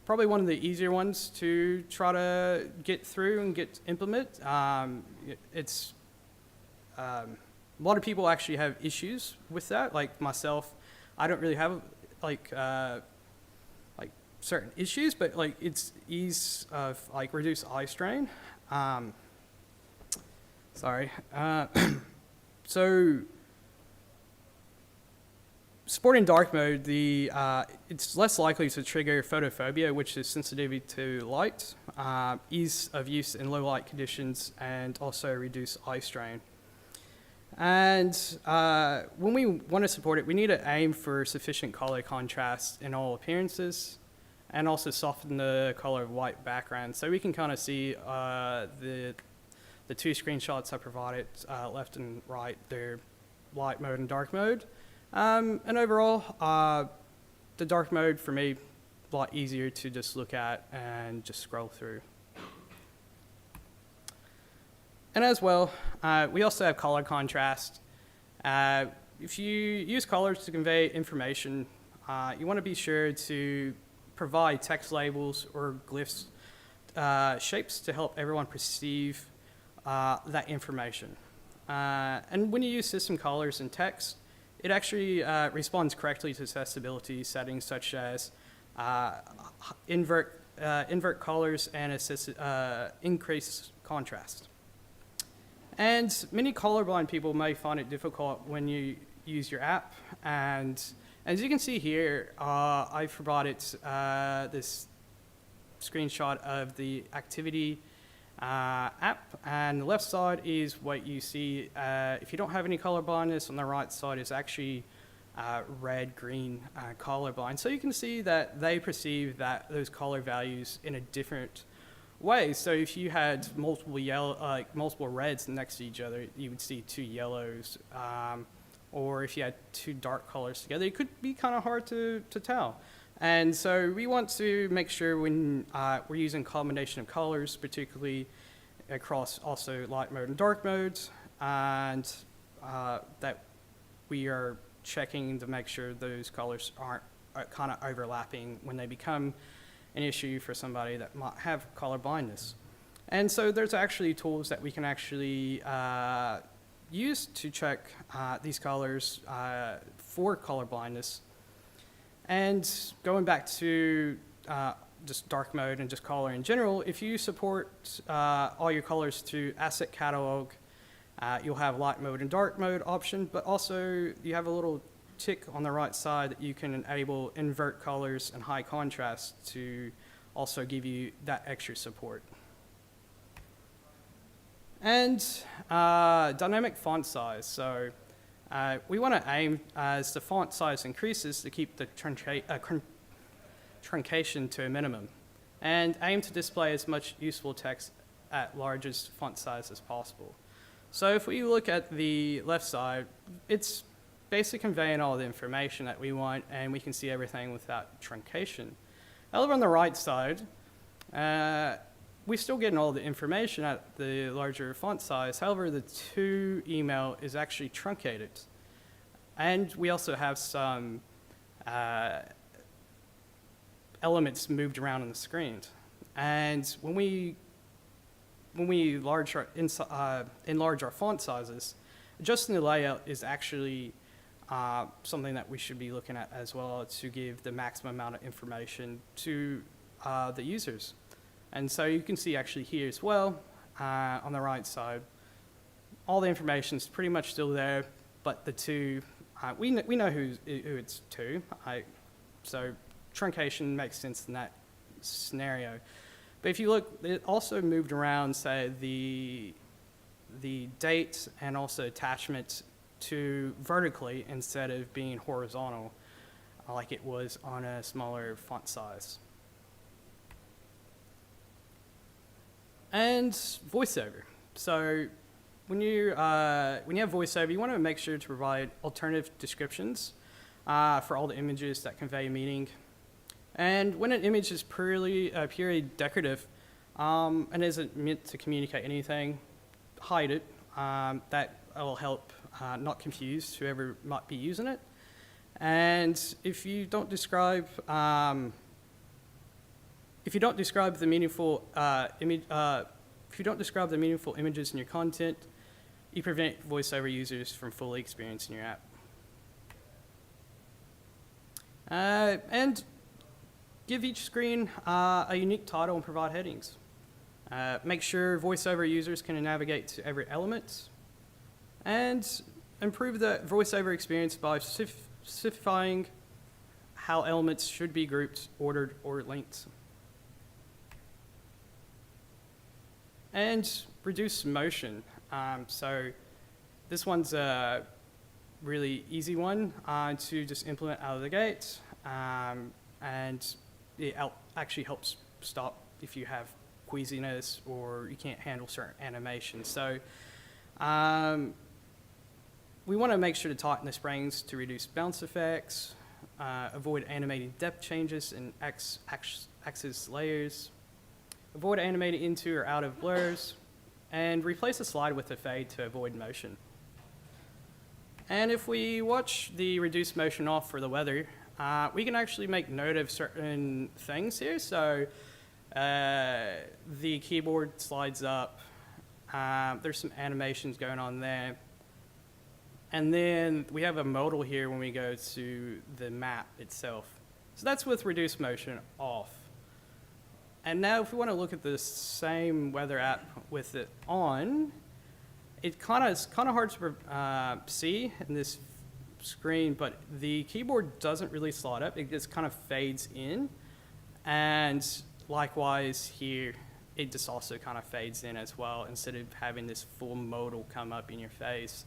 probably one of the easier ones to try to get through and implement. It's a lot of people actually have issues with that. Like myself, I don't really have like certain issues, but it's ease of reduced eye strain. So supporting dark mode, it's less likely to trigger photophobia, which is sensitivity to light, ease of use in low light conditions, and also reduce eye strain. And when we want to support it, we need to aim for sufficient color contrast in all appearances, and also soften the color of white background. So we can kind of see the 2 screenshots I provided, left and right, they're light mode and dark mode. And overall, the dark mode for me, a lot easier to just look at and just scroll through. And as well, we also have color contrast. If you use colors to convey information, you want to be sure to provide text labels or glyphs, shapes to help everyone perceive that information. And when you use system colors and text, it actually responds correctly to accessibility settings such as invert colors and increase contrast. And many colorblind people may find it difficult when you use your app. And as you can see here, I've provided this screenshot of the activity app, and the left side is what you see if you don't have any color blindness. On the right side is actually red, green color blind. So you can see that they perceive those color values in a different way. So if you had multiple reds next to each other, you would see 2 yellows. Or if you had 2 dark colors together, it could be kind of hard to tell. And so we want to make sure when we're using combination of colors, particularly across also light mode and dark modes, and that we are checking to make sure those colors aren't kind of overlapping when they become an issue for somebody that might have color blindness. And so there's actually tools that we can actually use to check these colors for color blindness. And going back to just dark mode and just color in general, if you support all your colors to asset catalog, you'll have light mode and dark mode option, but also you have a little tick on the right side that you can enable invert colors and high contrast to also give you that extra support. And dynamic font size. So we want to aim as the font size increases to keep the truncation to a minimum, and aim to display as much useful text at largest font size as possible. So if we look at the left side, it's basically conveying all the information that we want, and we can see everything without truncation. However, on the right side, we're still getting all the information at the larger font size. However, the to email is actually truncated. And we also have some elements moved around on the screen. And when we enlarge our font sizes, adjusting the layout is actually something that we should be looking at as well to give the maximum amount of information to the users. And so you can see actually here as well, on the right side, all the information is pretty much still there, but the to, we know who it's to, so truncation makes sense in that scenario. But if you look, it also moved around, say, the date and also attachment to vertically instead of being horizontal like it was on a smaller font size. And voiceover. So when you have voiceover, you want to make sure to provide alternative descriptions for all the images that convey meaning. And when an image is purely decorative and isn't meant to communicate anything, hide it. That will help not confuse whoever might be using it. And if you don't describe the meaningful images in your content, you prevent voiceover users from fully experiencing your app. And give each screen a unique title and provide headings. Make sure voiceover users can navigate to every element. And improve the voiceover experience by specifying how elements should be grouped, ordered, or linked. And reduce motion. So this one's a really easy one to just implement out of the gate. And it actually helps stop if you have queasiness or you can't handle certain animations. So we want to make sure to tighten the springs to reduce bounce effects, avoid animating depth changes in axis layers, avoid animating into or out of blurs, and replace the slide with a fade to avoid motion. And if we watch the reduce motion off for the weather, we can actually make note of certain things here. So the keyboard slides up. There's some animations going on there. And then we have a modal here when we go to the map itself. So that's with reduced motion off. And now if we want to look at the same weather app with it on, it's kind of hard to see in this screen, but the keyboard doesn't really slide up. It just kind of fades in. And likewise here, it just also kind of fades in as well instead of having this full modal come up in your face.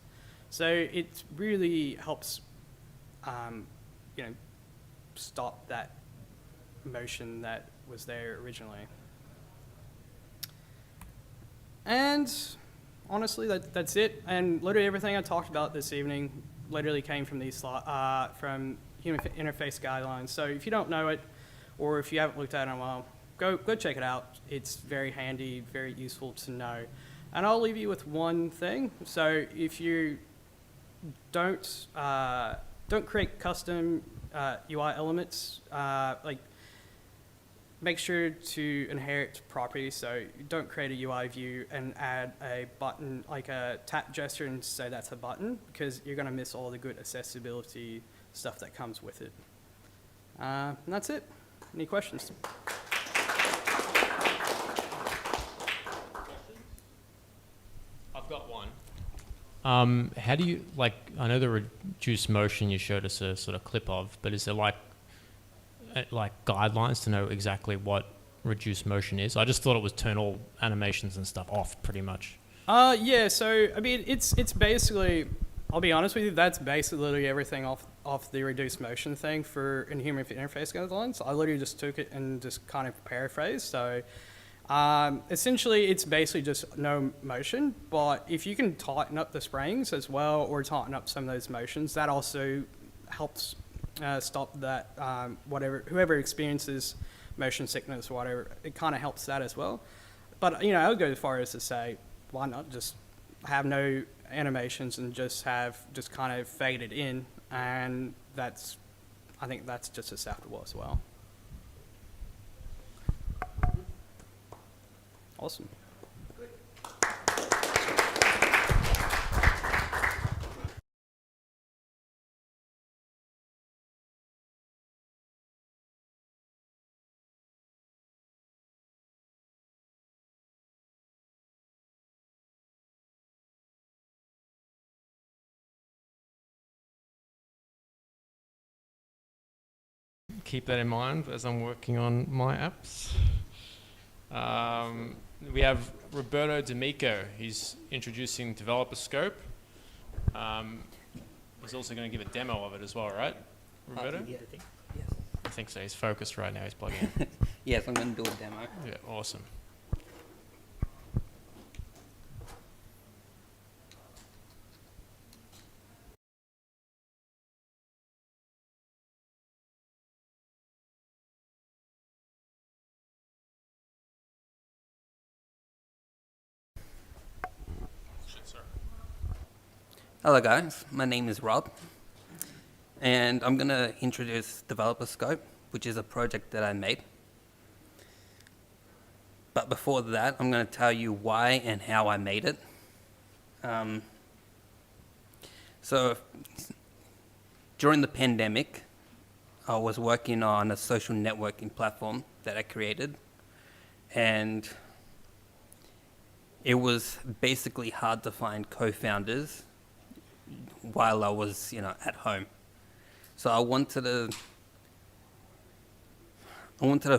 So it really helps, stop that motion that was there originally. And honestly, that's it. And literally everything I talked about this evening literally came from these from human interface guidelines. So if you don't know it, or if you haven't looked at it in a while, go check it out. It's very handy, very useful to know. And I'll leave you with one thing. So if you don't create custom UI elements, make sure to inherit properties. So don't create a UI view and add a button, like a tap gesture, and say that's a button, because you're going to miss all the good accessibility stuff that comes with it. And that's it. Any questions?
I've got one. How do you, I know the reduced motion you showed us a sort of clip of, but is there like guidelines to know exactly what reduced motion is? I just thought it was turn all animations and stuff off pretty much.
Yeah, so, I mean, it's basically, I'll be honest with you, that's basically everything off the reduced motion thing for in human interface guidelines. I literally just took it and just kind of paraphrased. So essentially, it's basically just no motion, but if you can tighten up the springs as well, or tighten up some of those motions, that also helps stop that, whoever experiences motion sickness or whatever, it kind of helps that as well. But, I would go as far as to say, why not just have no animations and just kind of fade it in, and I think that's just acceptable as well. Awesome.
Keep that in mind as I'm working on my apps. We have Roberto D'Amico. He's introducing Developer Scope. He's also going to give a demo of it as well, right, Roberto?
Yes.
I think so. He's focused right now. He's plugging in.
Yes, I'm going to do a demo.
Yeah, awesome.
Hello guys, my name is Rob, and I'm going to introduce Developer Scope, which is a project that I made. But before that, I'm going to tell you why and how I made it. So during the pandemic, I was working on a social networking platform that I created, and it was basically hard to find co-founders while I was, at home. So I wanted to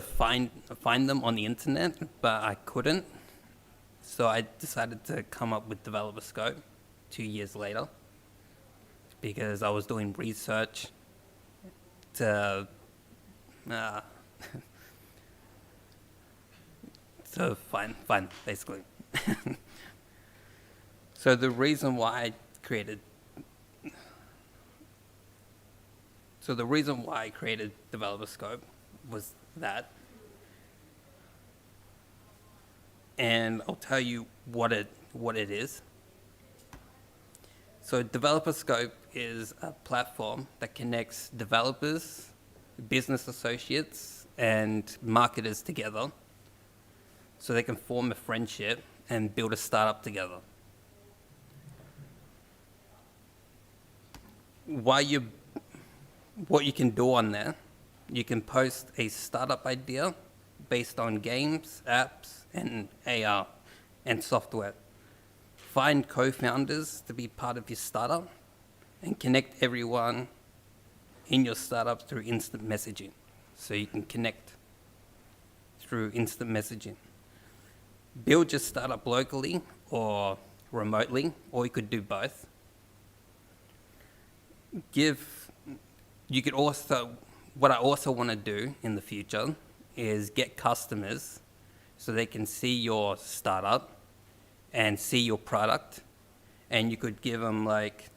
find them on the internet, but I couldn't. So I decided to come up with Developer Scope 2 years later, because I was doing research to find basically. So the reason why I created Developer Scope was that, and I'll tell you what it is. So Developer Scope is a platform that connects developers, business associates, and marketers together so they can form a friendship and build a startup together. What you can do on there you can post a startup idea based on games, apps, and AR and software. Find co-founders to be part of your startup and connect everyone in your startup through instant messaging. So you can connect through instant messaging. Build your startup locally or remotely, or you could do both. What I also want to do in the future is get customers so they can see your startup and see your product, and you could give them like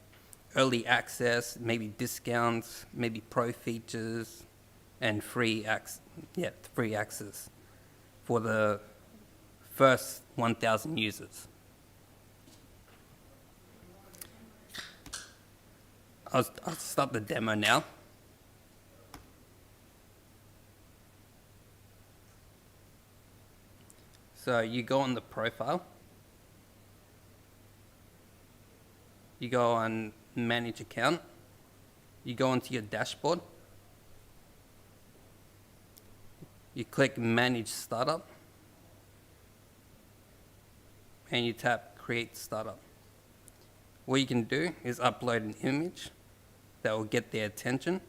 early access, maybe discounts, maybe pro features, and free access for the first 1,000 users. I'll start the demo now. So you go on the profile. You go on manage account. You go onto your dashboard. You click manage startup. And you tap create startup. What you can do is upload an image that will get their attention.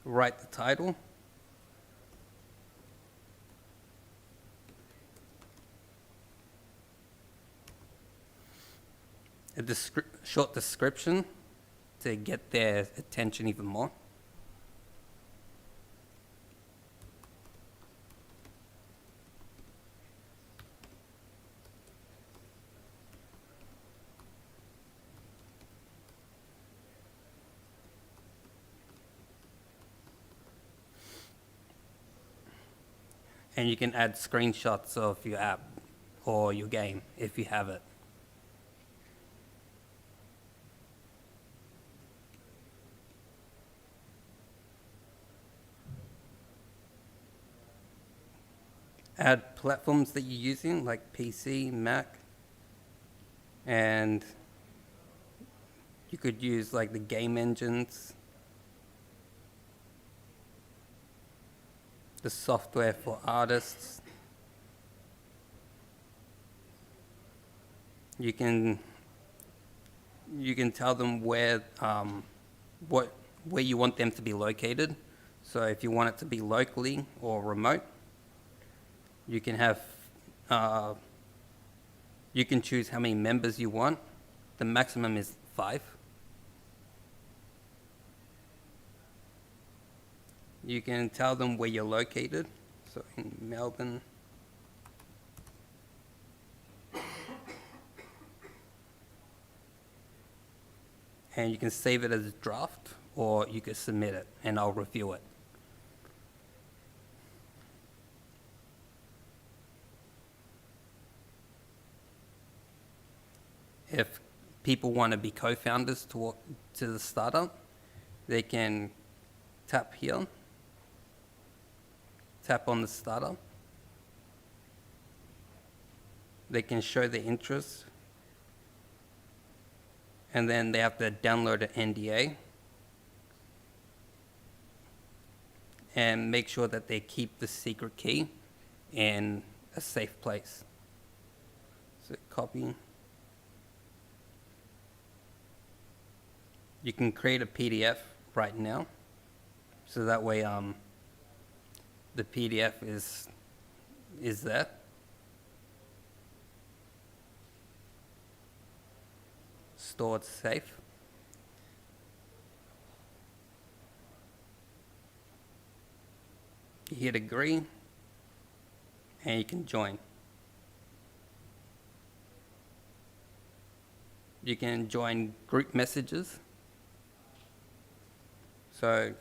Write the title. A short description to get their attention even more. And you can add screenshots of your app or your game if you have it. Add platforms that you're using, like PC, Mac, and you could use like the game engines, the software for artists. You can tell them where you want them to be located. So if you want it to be locally or remote, you can have you can choose how many members you want. The maximum is 5. You can tell them where you're located. So in Melbourne. And you can save it as a draft, or you can submit it and I'll review it. If people want to be co-founders to the startup, they can tap here, tap on the startup. They can show their interest, and then they have to download an NDA and make sure that they keep the secret key in a safe place. So copy. You can create a PDF right now, so that way the PDF is there. Stored safe. You hit agree, and you can join. You can join group messages. So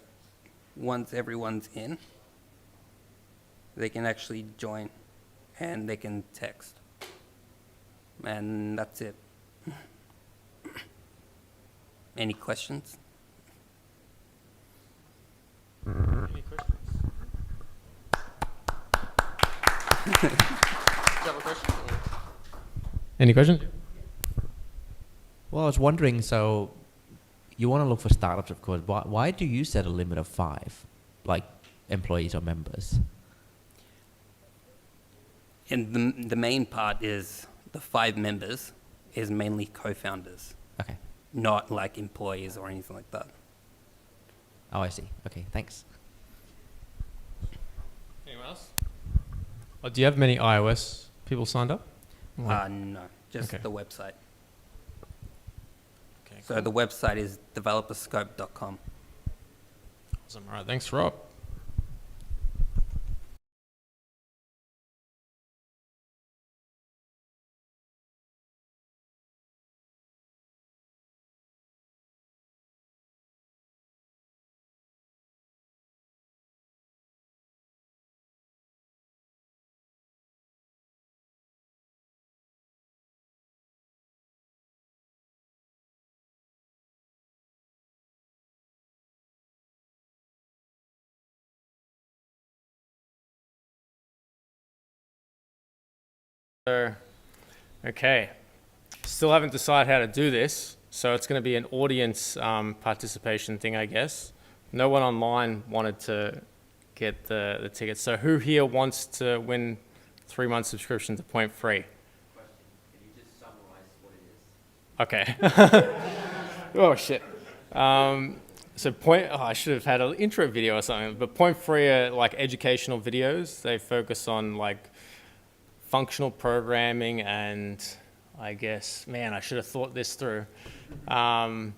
once everyone's in, they can actually join and they can text. And that's it. Any questions?
Any questions? Do you have a question?
Any questions?
Well, I was wondering, so you want to look for startups, of course. Why do you set a limit of 5, like employees or members?
And the main part is the 5 members is mainly co-founders,
Okay.
not like employees or anything like that.
Oh, I see. Okay, thanks.
Anyone else?
Oh, do you have many iOS people signed up?
No, just
Okay.
the website.
Okay,
So the website is developerscope.com.
Awesome. All right, thanks, Rob.
So, okay, still haven't decided how to do this, so it's going to be an audience participation thing, I guess. No one online wanted to get the tickets. So who here wants to win 3-month subscription to Point Free?
Can you just summarize what it is?
Okay. Oh, shit. So I should have had an intro video or something, but Point Free are like educational videos. They focus on like functional programming and I guess, man, I should have thought this through. I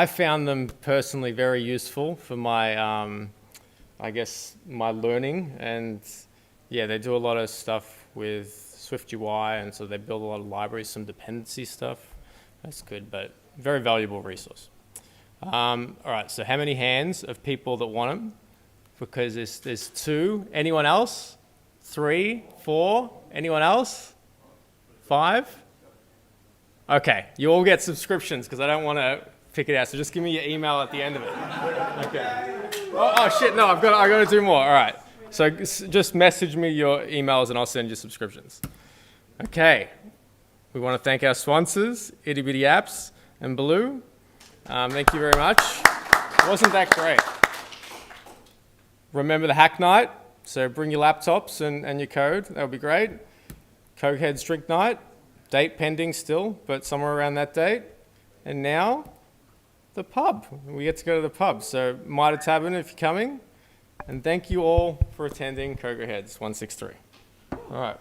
found them personally very useful for my, I guess, my learning. And yeah, they do a lot of stuff with Swift UI, and so they build a lot of libraries, some dependency stuff. That's good, but very valuable resource. All right, so how many hands of people that want them? Because there's 2. Anyone else? 3, 4, anyone else? 5? Okay, you all get subscriptions because I don't want to pick it out. So just give me your email at the end of it. Okay. Oh shit, no, I got to do more. All right. So just message me your emails and I'll send you subscriptions. Okay. We want to thank our sponsors, Itty Bitty Apps and Baloo. Thank you very much. Wasn't that great? Remember the hack night? So bring your laptops and your code. That would be great. CocoaHeads drink night. Date pending still, but somewhere around that date. And now, the pub. We get to go to the pub. So Mitre Tavern if you're coming. And thank you all for attending CocoaHeads 163. All right.